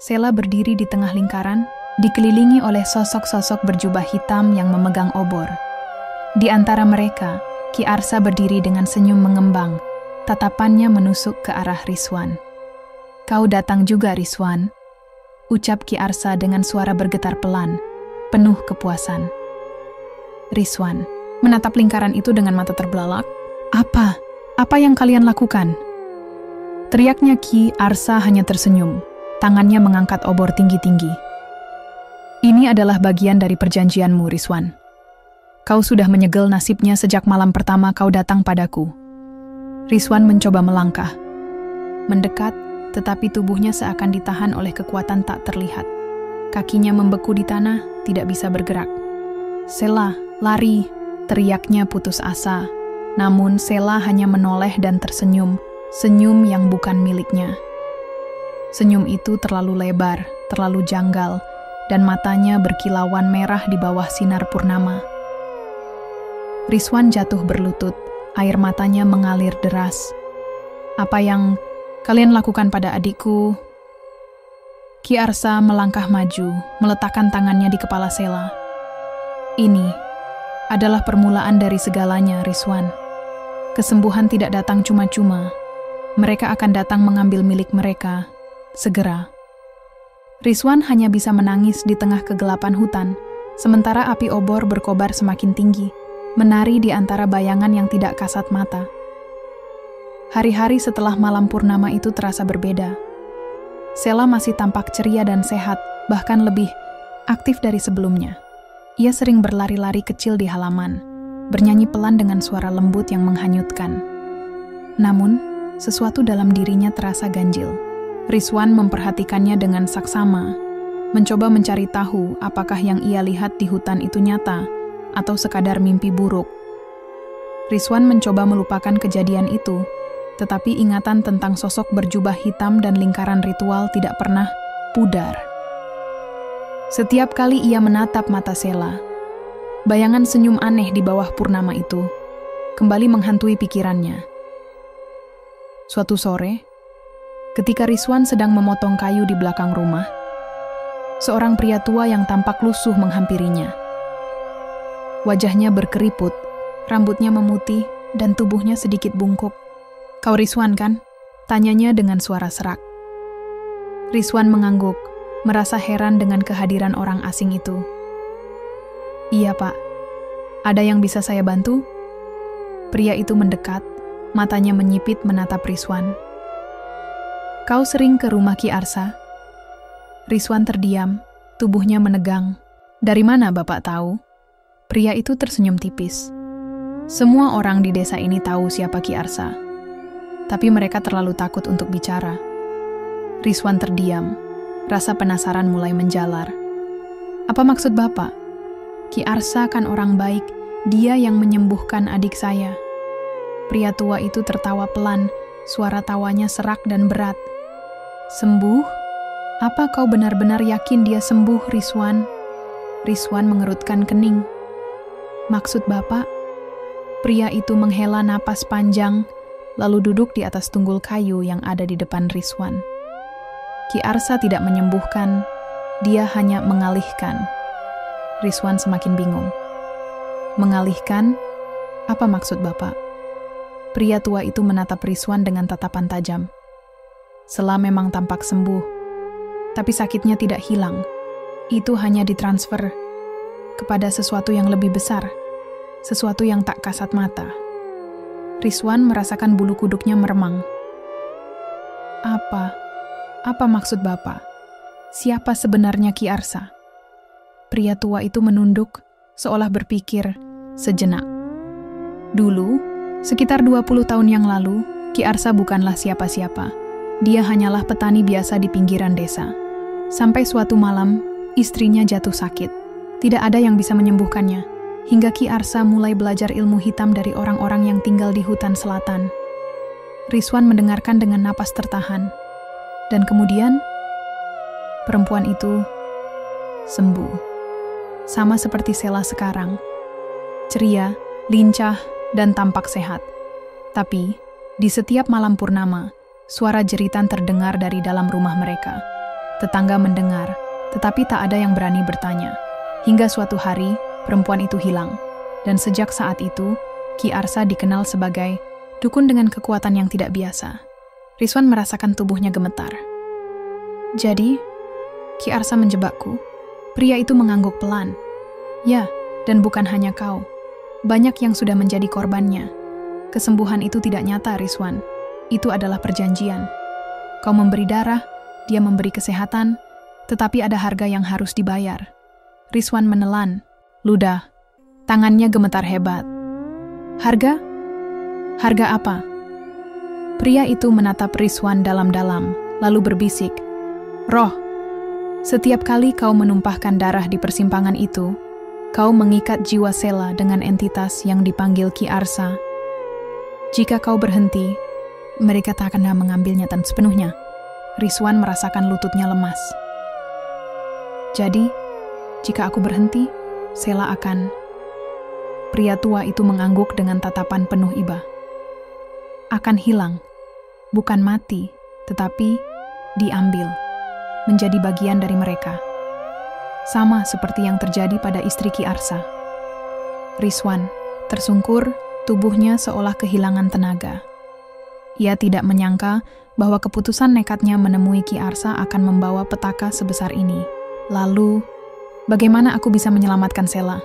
Sela berdiri di tengah lingkaran, dikelilingi oleh sosok-sosok berjubah hitam yang memegang obor. Di antara mereka, Ki Arsa berdiri dengan senyum mengembang, tatapannya menusuk ke arah Rizwan. "Kau datang juga, Rizwan," ucap Ki Arsa dengan suara bergetar pelan, penuh kepuasan. Rizwan menatap lingkaran itu dengan mata terbelalak. "Apa? Apa yang kalian lakukan?" Teriaknya Ki Arsa hanya tersenyum, tangannya mengangkat obor tinggi-tinggi. "Ini adalah bagian dari perjanjianmu, Rizwan. Kau sudah menyegel nasibnya sejak malam pertama kau datang padaku." Rizwan mencoba melangkah, mendekat, tetapi tubuhnya seakan ditahan oleh kekuatan tak terlihat. Kakinya membeku di tanah, tidak bisa bergerak. "Sela, lari!" teriaknya putus asa. Namun Sela hanya menoleh dan tersenyum, senyum yang bukan miliknya. Senyum itu terlalu lebar, terlalu janggal, dan matanya berkilauan merah di bawah sinar purnama. Rizwan jatuh berlutut, air matanya mengalir deras. "Apa yang kalian lakukan pada adikku?" Ki Arsa melangkah maju, meletakkan tangannya di kepala Sela. "Ini adalah permulaan dari segalanya, Rizwan. Kesembuhan tidak datang cuma-cuma. Mereka akan datang mengambil milik mereka, segera." Rizwan hanya bisa menangis di tengah kegelapan hutan, sementara api obor berkobar semakin tinggi, menari di antara bayangan yang tidak kasat mata. Hari-hari setelah malam purnama itu terasa berbeda. Sela masih tampak ceria dan sehat, bahkan lebih aktif dari sebelumnya. Ia sering berlari-lari kecil di halaman, bernyanyi pelan dengan suara lembut yang menghanyutkan. Namun, sesuatu dalam dirinya terasa ganjil. Rizwan memperhatikannya dengan saksama, mencoba mencari tahu apakah yang ia lihat di hutan itu nyata atau sekadar mimpi buruk. Rizwan mencoba melupakan kejadian itu, tetapi ingatan tentang sosok berjubah hitam dan lingkaran ritual tidak pernah pudar. Setiap kali ia menatap mata Sela, bayangan senyum aneh di bawah purnama itu kembali menghantui pikirannya. Suatu sore, ketika Rizwan sedang memotong kayu di belakang rumah, seorang pria tua yang tampak lusuh menghampirinya. Wajahnya berkeriput, rambutnya memutih, dan tubuhnya sedikit bungkuk. "Kau Rizwan kan?" tanyanya dengan suara serak. Rizwan mengangguk, merasa heran dengan kehadiran orang asing itu. "Iya, Pak. Ada yang bisa saya bantu?" Pria itu mendekat, matanya menyipit menatap Rizwan. "Kau sering ke rumah Ki Arsa?" Rizwan terdiam, tubuhnya menegang. "Dari mana Bapak tahu?" Pria itu tersenyum tipis. "Semua orang di desa ini tahu siapa Ki Arsa. Tapi mereka terlalu takut untuk bicara." Rizwan terdiam, rasa penasaran mulai menjalar. "Apa maksud Bapak? Ki Arsa kan orang baik, dia yang menyembuhkan adik saya." Pria tua itu tertawa pelan, suara tawanya serak dan berat. "Sembuh? Apa kau benar-benar yakin dia sembuh, Rizwan?" Rizwan mengerutkan kening. "Maksud Bapak?" Pria itu menghela napas panjang, lalu duduk di atas tunggul kayu yang ada di depan Rizwan. Ki Arsa tidak menyembuhkan, dia hanya mengalihkan. Rizwan semakin bingung. "Mengalihkan? Apa maksud Bapak?" Pria tua itu menatap Rizwan dengan tatapan tajam. "Sela memang tampak sembuh, tapi sakitnya tidak hilang. Itu hanya ditransfer kepada sesuatu yang lebih besar, sesuatu yang tak kasat mata." Rizwan merasakan bulu kuduknya meremang. Apa maksud Bapak? Siapa sebenarnya Ki Arsa?" Pria tua itu menunduk, seolah berpikir sejenak. Dulu, sekitar 20 tahun yang lalu, Ki Arsa bukanlah siapa-siapa. Dia hanyalah petani biasa di pinggiran desa. Sampai suatu malam, istrinya jatuh sakit. Tidak ada yang bisa menyembuhkannya. hingga Ki Arsa mulai belajar ilmu hitam dari orang-orang yang tinggal di hutan selatan. Rizwan mendengarkan dengan napas tertahan. Dan kemudian, perempuan itu sembuh. Sama seperti Sela sekarang. Ceria, lincah, dan tampak sehat. Tapi, di setiap malam purnama, suara jeritan terdengar dari dalam rumah mereka. Tetangga mendengar, tetapi tak ada yang berani bertanya. Hingga suatu hari, perempuan itu hilang. Dan sejak saat itu, Ki Arsa dikenal sebagai dukun dengan kekuatan yang tidak biasa. Rizwan merasakan tubuhnya gemetar. Jadi, Ki Arsa menjebakku. Pria itu mengangguk pelan. Ya, dan bukan hanya kau. Banyak yang sudah menjadi korbannya. Kesembuhan itu tidak nyata, Rizwan. Itu adalah perjanjian. Kau memberi darah, dia memberi kesehatan, tetapi ada harga yang harus dibayar. Rizwan menelan, ludah. Tangannya gemetar hebat. Harga? Harga apa? Pria itu menatap Rizwan dalam-dalam, lalu berbisik. Roh, setiap kali kau menumpahkan darah di persimpangan itu, kau mengikat jiwa Sela dengan entitas yang dipanggil Ki Arsa. Jika kau berhenti, mereka tak akan mengambilnya tan sepenuhnya. Rizwan merasakan lututnya lemas. Jadi, jika aku berhenti, Sela akan... Pria tua itu mengangguk dengan tatapan penuh iba. Akan hilang, bukan mati, tetapi diambil, menjadi bagian dari mereka. Sama seperti yang terjadi pada istri Ki Arsa. Rizwan tersungkur, tubuhnya seolah kehilangan tenaga. Ia tidak menyangka bahwa keputusan nekatnya menemui Ki Arsa akan membawa petaka sebesar ini. Lalu, bagaimana aku bisa menyelamatkan Sela?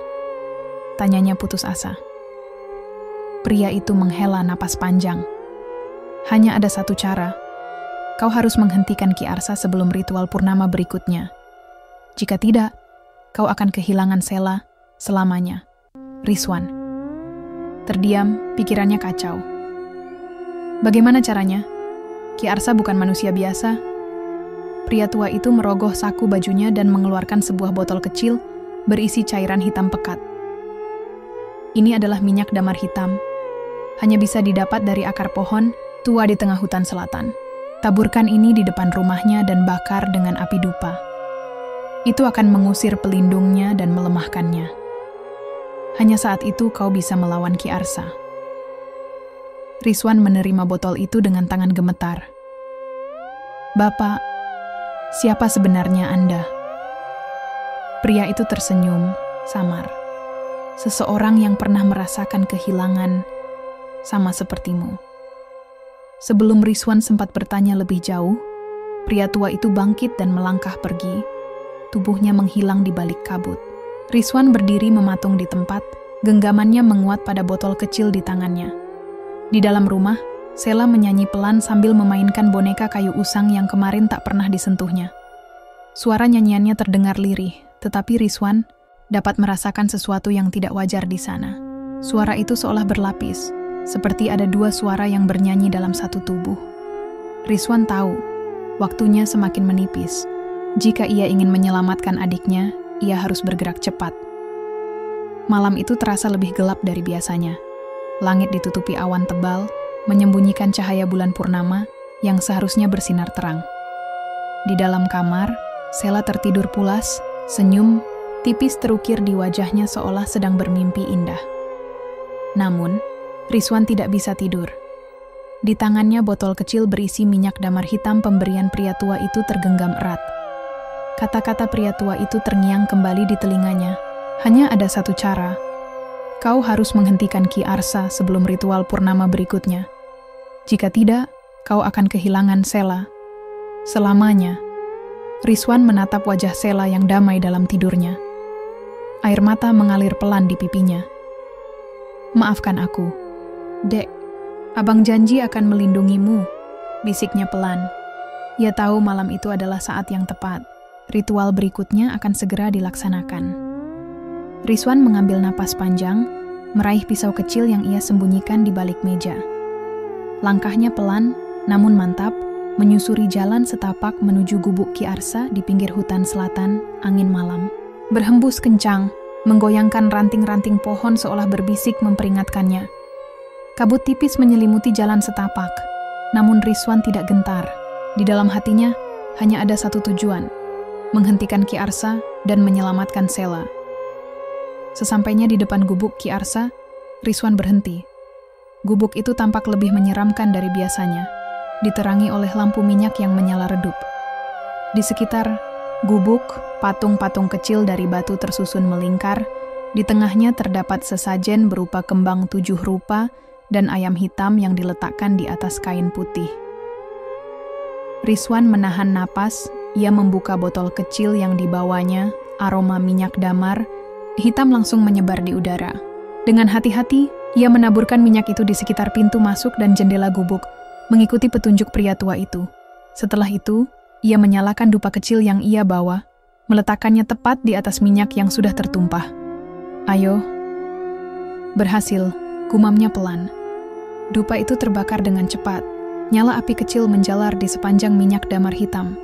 Tanyanya putus asa. Pria itu menghela napas panjang. Hanya ada satu cara. Kau harus menghentikan Ki Arsa sebelum ritual purnama berikutnya. Jika tidak, kau akan kehilangan Sela selamanya. Rizwan. Terdiam, pikirannya kacau. Bagaimana caranya? Ki Arsa bukan manusia biasa. Pria tua itu merogoh saku bajunya dan mengeluarkan sebuah botol kecil berisi cairan hitam pekat. Ini adalah minyak damar hitam. Hanya bisa didapat dari akar pohon tua di tengah hutan selatan. Taburkan ini di depan rumahnya dan bakar dengan api dupa. Itu akan mengusir pelindungnya dan melemahkannya. Hanya saat itu kau bisa melawan Ki Arsa. Rizwan menerima botol itu dengan tangan gemetar. Bapak, siapa sebenarnya Anda? Pria itu tersenyum, samar. Seseorang yang pernah merasakan kehilangan, sama sepertimu. Sebelum Rizwan sempat bertanya lebih jauh, pria tua itu bangkit dan melangkah pergi. Tubuhnya menghilang di balik kabut. Rizwan berdiri mematung di tempat, genggamannya menguat pada botol kecil di tangannya. Di dalam rumah, Sela menyanyi pelan sambil memainkan boneka kayu usang yang kemarin tak pernah disentuhnya. Suara nyanyiannya terdengar lirih, tetapi Rizwan dapat merasakan sesuatu yang tidak wajar di sana. Suara itu seolah berlapis, seperti ada dua suara yang bernyanyi dalam satu tubuh. Rizwan tahu, waktunya semakin menipis. Jika ia ingin menyelamatkan adiknya, ia harus bergerak cepat. Malam itu terasa lebih gelap dari biasanya. Langit ditutupi awan tebal, menyembunyikan cahaya bulan purnama yang seharusnya bersinar terang. Di dalam kamar, Sela tertidur pulas, senyum tipis terukir di wajahnya seolah sedang bermimpi indah. Namun, Rizwan tidak bisa tidur. Di tangannya botol kecil berisi minyak damar hitam pemberian pria tua itu tergenggam erat. Kata-kata pria tua itu terngiang kembali di telinganya. Hanya ada satu cara. Kau harus menghentikan Ki Arsa sebelum ritual purnama berikutnya. Jika tidak, kau akan kehilangan Sela selamanya. Rizwan menatap wajah Sela yang damai dalam tidurnya. Air mata mengalir pelan di pipinya. Maafkan aku, Dek. Abang janji akan melindungimu, bisiknya pelan. Ia tahu malam itu adalah saat yang tepat. Ritual berikutnya akan segera dilaksanakan. Rizwan mengambil napas panjang, meraih pisau kecil yang ia sembunyikan di balik meja. Langkahnya pelan, namun mantap, menyusuri jalan setapak menuju gubuk Ki Arsa di pinggir hutan selatan, angin malam berhembus kencang, menggoyangkan ranting-ranting pohon seolah berbisik memperingatkannya. Kabut tipis menyelimuti jalan setapak, namun Rizwan tidak gentar. Di dalam hatinya hanya ada satu tujuan, menghentikan Ki Arsa dan menyelamatkan Sela. Sesampainya di depan gubuk Ki Arsa, Rizwan berhenti. Gubuk itu tampak lebih menyeramkan dari biasanya, diterangi oleh lampu minyak yang menyala redup. Di sekitar gubuk, patung-patung kecil dari batu tersusun melingkar, di tengahnya terdapat sesajen berupa kembang 7 rupa dan ayam hitam yang diletakkan di atas kain putih. Rizwan menahan napas, ia membuka botol kecil yang dibawanya, aroma minyak damar, hitam langsung menyebar di udara. Dengan hati-hati, ia menaburkan minyak itu di sekitar pintu masuk dan jendela gubuk, mengikuti petunjuk pria tua itu. Setelah itu, ia menyalakan dupa kecil yang ia bawa, meletakkannya tepat di atas minyak yang sudah tertumpah. "Ayo." Berhasil, gumamnya pelan. Dupa itu terbakar dengan cepat. Nyala api kecil menjalar di sepanjang minyak damar hitam.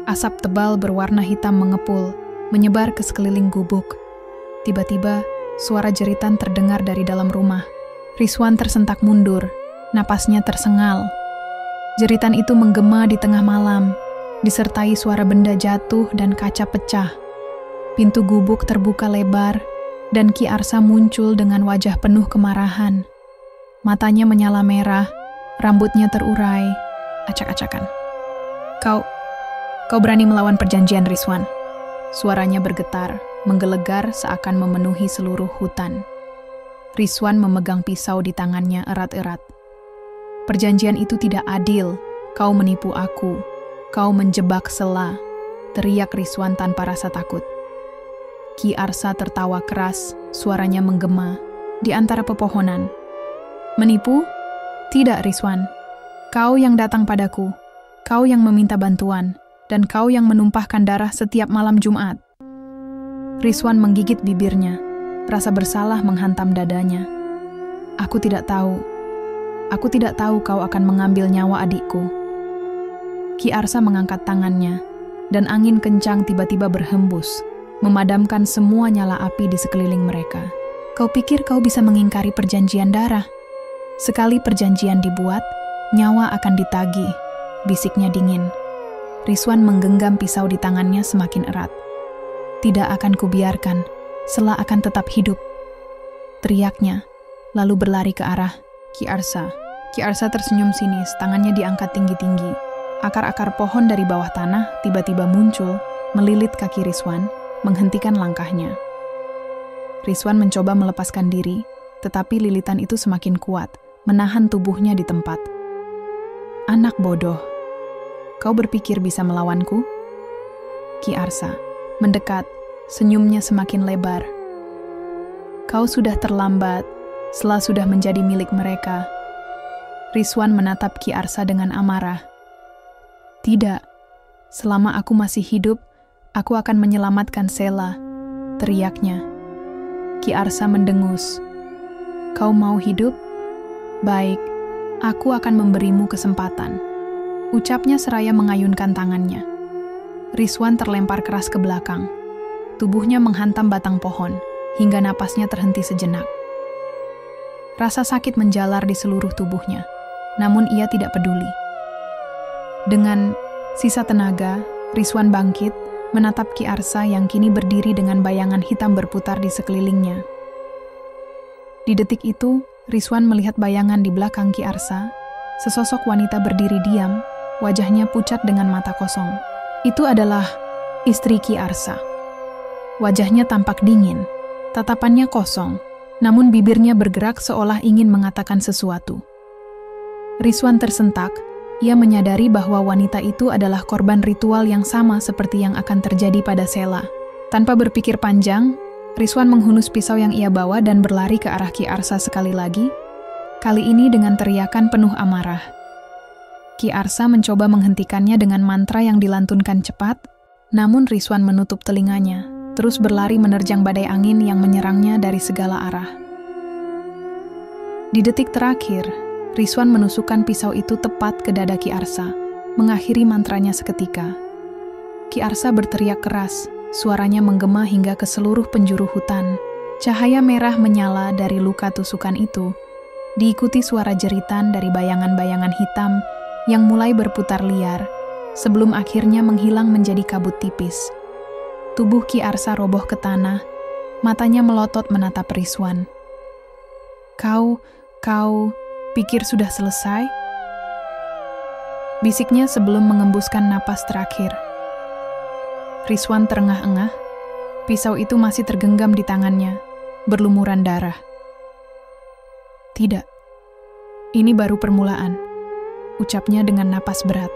Asap tebal berwarna hitam mengepul, menyebar ke sekeliling gubuk. Tiba-tiba, suara jeritan terdengar dari dalam rumah. Rizwan tersentak mundur, napasnya tersengal. Jeritan itu menggema di tengah malam, disertai suara benda jatuh dan kaca pecah. Pintu gubuk terbuka lebar, dan Ki Arsa muncul dengan wajah penuh kemarahan. Matanya menyala merah, rambutnya terurai, acak-acakan. Kau berani melawan perjanjian, Rizwan?" Suaranya bergetar, menggelegar seakan memenuhi seluruh hutan. Rizwan memegang pisau di tangannya erat-erat. "Perjanjian itu tidak adil. Kau menipu aku. Kau menjebak Sela," teriak Rizwan tanpa rasa takut. Ki Arsa tertawa keras, suaranya menggema di antara pepohonan. "Menipu? Tidak, Rizwan. Kau yang datang padaku, kau yang meminta bantuan, dan kau yang menumpahkan darah setiap malam Jumat." Rizwan menggigit bibirnya, rasa bersalah menghantam dadanya. Aku tidak tahu kau akan mengambil nyawa adikku." Ki Arsa mengangkat tangannya, dan angin kencang tiba-tiba berhembus, memadamkan semua nyala api di sekeliling mereka. "Kau pikir kau bisa mengingkari perjanjian darah? Sekali perjanjian dibuat, nyawa akan ditagih," bisiknya dingin. Rizwan menggenggam pisau di tangannya semakin erat. "Tidak akan kubiarkan, Sela akan tetap hidup," teriaknya, lalu berlari ke arah Ki Arsa. Ki Arsa tersenyum sinis, tangannya diangkat tinggi-tinggi. Akar-akar pohon dari bawah tanah tiba-tiba muncul, melilit kaki Rizwan, menghentikan langkahnya. Rizwan mencoba melepaskan diri, tetapi lilitan itu semakin kuat, menahan tubuhnya di tempat. "Anak bodoh, kau berpikir bisa melawanku?" Ki Arsa mendekat, senyumnya semakin lebar. "Kau sudah terlambat, Sela sudah menjadi milik mereka." Rizwan menatap Ki Arsa dengan amarah. "Tidak, selama aku masih hidup, aku akan menyelamatkan Sela," teriaknya. Ki Arsa mendengus. "Kau mau hidup? Baik, aku akan memberimu kesempatan," ucapnya seraya mengayunkan tangannya. Rizwan terlempar keras ke belakang. Tubuhnya menghantam batang pohon, hingga napasnya terhenti sejenak. Rasa sakit menjalar di seluruh tubuhnya, namun ia tidak peduli. Dengan sisa tenaga, Rizwan bangkit, menatap Ki Arsa yang kini berdiri dengan bayangan hitam berputar di sekelilingnya. Di detik itu, Rizwan melihat bayangan di belakang Ki Arsa, sesosok wanita berdiri diam, wajahnya pucat dengan mata kosong. Itu adalah istri Ki Arsa. Wajahnya tampak dingin, tatapannya kosong, namun bibirnya bergerak seolah ingin mengatakan sesuatu. Rizwan tersentak, ia menyadari bahwa wanita itu adalah korban ritual yang sama seperti yang akan terjadi pada Sela. Tanpa berpikir panjang, Rizwan menghunus pisau yang ia bawa dan berlari ke arah Ki Arsa sekali lagi, kali ini dengan teriakan penuh amarah. Ki Arsa mencoba menghentikannya dengan mantra yang dilantunkan cepat, namun Rizwan menutup telinganya, terus berlari menerjang badai angin yang menyerangnya dari segala arah. Di detik terakhir, Rizwan menusukkan pisau itu tepat ke dada Ki Arsa, mengakhiri mantranya seketika. Ki Arsa berteriak keras, suaranya menggema hingga ke seluruh penjuru hutan. Cahaya merah menyala dari luka tusukan itu, diikuti suara jeritan dari bayangan-bayangan hitam yang mulai berputar liar, sebelum akhirnya menghilang menjadi kabut tipis. Tubuh Ki Arsa roboh ke tanah, matanya melotot menatap Rizwan. Kau pikir sudah selesai? Bisiknya sebelum mengembuskan napas terakhir. Rizwan terengah-engah, pisau itu masih tergenggam di tangannya, berlumuran darah. Tidak, ini baru permulaan, ucapnya dengan napas berat.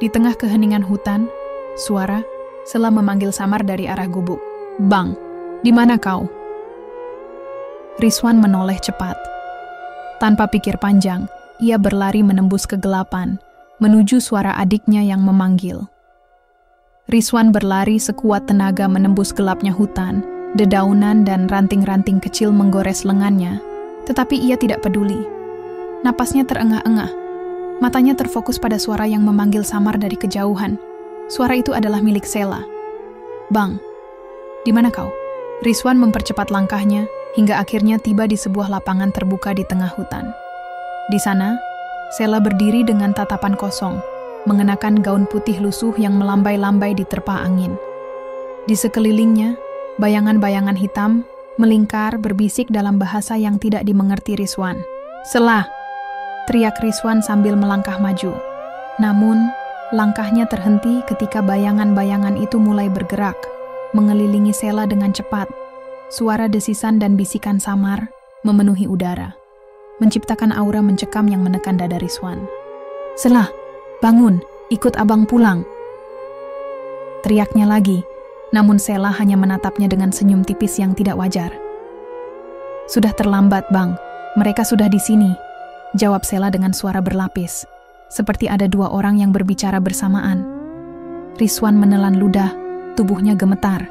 Di tengah keheningan hutan, suara Sela memanggil samar dari arah gubuk. Bang, di mana kau? Rizwan menoleh cepat. Tanpa pikir panjang, ia berlari menembus kegelapan, menuju suara adiknya yang memanggil. Rizwan berlari sekuat tenaga menembus gelapnya hutan, dedaunan dan ranting-ranting kecil menggores lengannya, tetapi ia tidak peduli. Napasnya terengah-engah, matanya terfokus pada suara yang memanggil samar dari kejauhan. Suara itu adalah milik Sela. Bang, di mana kau? Rizwan mempercepat langkahnya, hingga akhirnya tiba di sebuah lapangan terbuka di tengah hutan. Di sana, Sela berdiri dengan tatapan kosong, mengenakan gaun putih lusuh yang melambai-lambai diterpa angin. Di sekelilingnya, bayangan-bayangan hitam melingkar berbisik dalam bahasa yang tidak dimengerti Rizwan. Sela! Teriak Rizwan sambil melangkah maju. Namun, langkahnya terhenti ketika bayangan-bayangan itu mulai bergerak, mengelilingi Sela dengan cepat. Suara desisan dan bisikan samar memenuhi udara, menciptakan aura mencekam yang menekan dada Rizwan. Sela, bangun, ikut abang pulang. Teriaknya lagi, namun Sela hanya menatapnya dengan senyum tipis yang tidak wajar. Sudah terlambat, Bang. Mereka sudah di sini, jawab Sela dengan suara berlapis, seperti ada dua orang yang berbicara bersamaan. Rizwan menelan ludah, tubuhnya gemetar.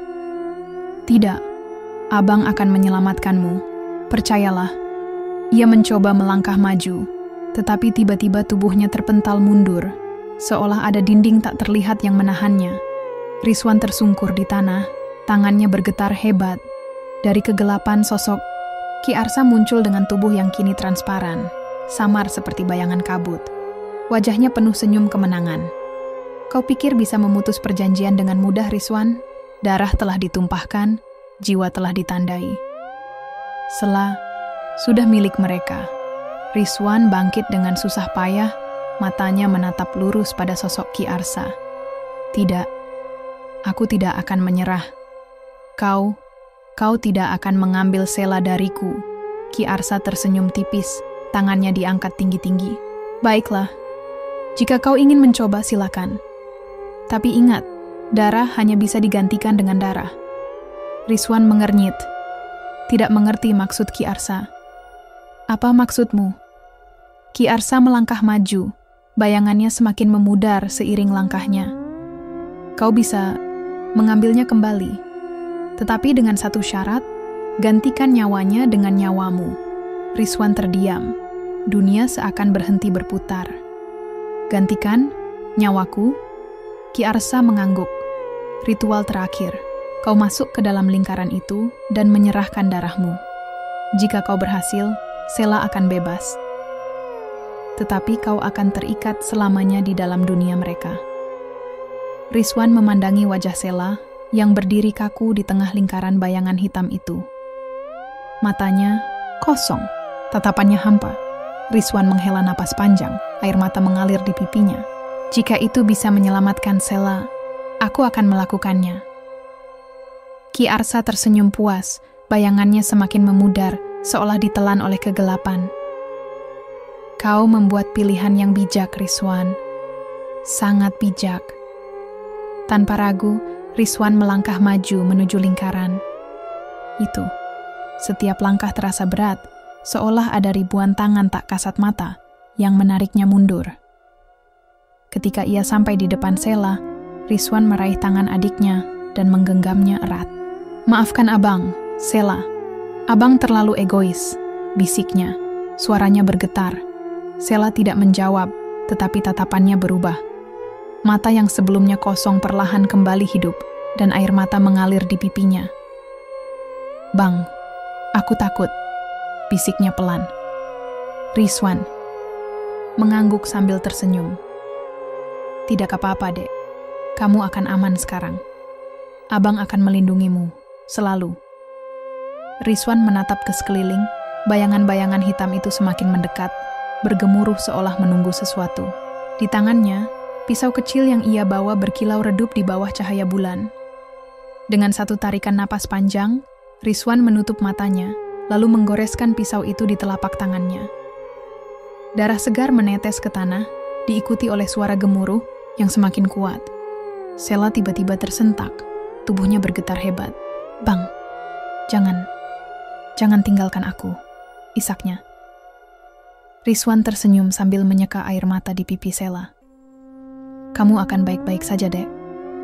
Tidak. Abang akan menyelamatkanmu, percayalah. Ia mencoba melangkah maju, tetapi tiba-tiba tubuhnya terpental mundur, seolah ada dinding tak terlihat yang menahannya. Rizwan tersungkur di tanah, tangannya bergetar hebat. Dari kegelapan sosok Ki Arsa muncul dengan tubuh yang kini transparan, samar seperti bayangan kabut. Wajahnya penuh senyum kemenangan. Kau pikir bisa memutus perjanjian dengan mudah, Rizwan? Darah telah ditumpahkan, jiwa telah ditandai. Sela sudah milik mereka. Rizwan bangkit dengan susah payah, matanya menatap lurus pada sosok Ki Arsa. Tidak, aku tidak akan menyerah. Kau tidak akan mengambil Sela dariku. Ki Arsa tersenyum tipis, tangannya diangkat tinggi-tinggi. Baiklah, jika kau ingin mencoba silakan. Tapi ingat, darah hanya bisa digantikan dengan darah. Rizwan mengernyit, tidak mengerti maksud Ki Arsa. Apa maksudmu? Ki Arsa melangkah maju, bayangannya semakin memudar seiring langkahnya. Kau bisa mengambilnya kembali, tetapi dengan satu syarat, gantikan nyawanya dengan nyawamu. Rizwan terdiam, dunia seakan berhenti berputar. Gantikan nyawaku? Ki Arsa mengangguk. Ritual terakhir. Kau masuk ke dalam lingkaran itu dan menyerahkan darahmu. Jika kau berhasil, Sela akan bebas. Tetapi kau akan terikat selamanya di dalam dunia mereka. Rizwan memandangi wajah Sela yang berdiri kaku di tengah lingkaran bayangan hitam itu. Matanya kosong, tatapannya hampa. Rizwan menghela napas panjang, air mata mengalir di pipinya. Jika itu bisa menyelamatkan Sela, aku akan melakukannya. Ki Arsa tersenyum puas, bayangannya semakin memudar, seolah ditelan oleh kegelapan. Kau membuat pilihan yang bijak, Rizwan. Sangat bijak. Tanpa ragu, Rizwan melangkah maju menuju lingkaran. Itu, setiap langkah terasa berat, seolah ada ribuan tangan tak kasat mata yang menariknya mundur. Ketika ia sampai di depan Sela, Rizwan meraih tangan adiknya dan menggenggamnya erat. Maafkan abang, Sela. Abang terlalu egois, bisiknya. Suaranya bergetar. Sela tidak menjawab, tetapi tatapannya berubah. Mata yang sebelumnya kosong perlahan kembali hidup, dan air mata mengalir di pipinya. "Bang, aku takut," bisiknya pelan. Rizwan mengangguk sambil tersenyum. "Tidak apa-apa, Dek. Kamu akan aman sekarang. Abang akan melindungimu, selalu." Rizwan menatap ke sekeliling, bayangan-bayangan hitam itu semakin mendekat, bergemuruh seolah menunggu sesuatu. Di tangannya, pisau kecil yang ia bawa berkilau redup di bawah cahaya bulan. Dengan satu tarikan napas panjang, Rizwan menutup matanya, lalu menggoreskan pisau itu di telapak tangannya. Darah segar menetes ke tanah, diikuti oleh suara gemuruh yang semakin kuat. Sela tiba-tiba tersentak, tubuhnya bergetar hebat. "Bang, jangan tinggalkan aku," isaknya. Rizwan tersenyum sambil menyeka air mata di pipi Sela. "Kamu akan baik-baik saja, Dek.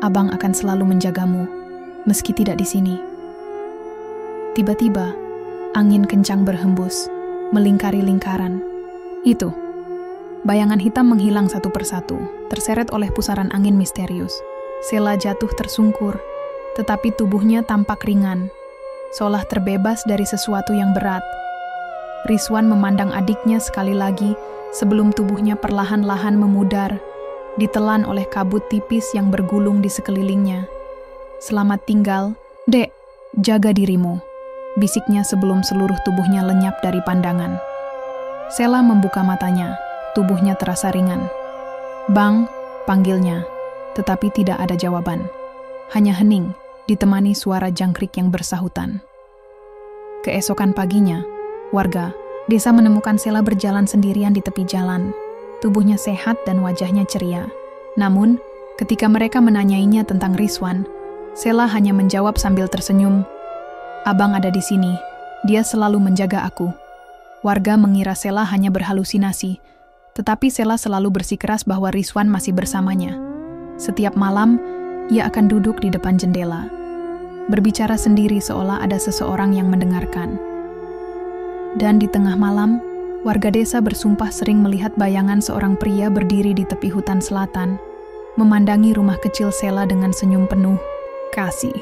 Abang akan selalu menjagamu, meski tidak di sini." Tiba-tiba, angin kencang berhembus, melingkari lingkaran. Itu, bayangan hitam menghilang satu persatu, terseret oleh pusaran angin misterius. Sela jatuh tersungkur, tetapi tubuhnya tampak ringan, seolah terbebas dari sesuatu yang berat. Rizwan memandang adiknya sekali lagi sebelum tubuhnya perlahan-lahan memudar, ditelan oleh kabut tipis yang bergulung di sekelilingnya. "Selamat tinggal, Dek, jaga dirimu," bisiknya sebelum seluruh tubuhnya lenyap dari pandangan. Sela membuka matanya, tubuhnya terasa ringan. "Bang," panggilnya, tetapi tidak ada jawaban. Hanya hening, ditemani suara jangkrik yang bersahutan. Keesokan paginya, warga desa menemukan Sela berjalan sendirian di tepi jalan. Tubuhnya sehat dan wajahnya ceria. Namun, ketika mereka menanyainya tentang Rizwan, Sela hanya menjawab sambil tersenyum, "Abang ada di sini, dia selalu menjaga aku." Warga mengira Sela hanya berhalusinasi, tetapi Sela selalu bersikeras bahwa Rizwan masih bersamanya. Setiap malam, ia akan duduk di depan jendela, berbicara sendiri seolah ada seseorang yang mendengarkan. Dan di tengah malam, warga desa bersumpah sering melihat bayangan seorang pria berdiri di tepi hutan selatan, memandangi rumah kecil Sela dengan senyum penuh kasih.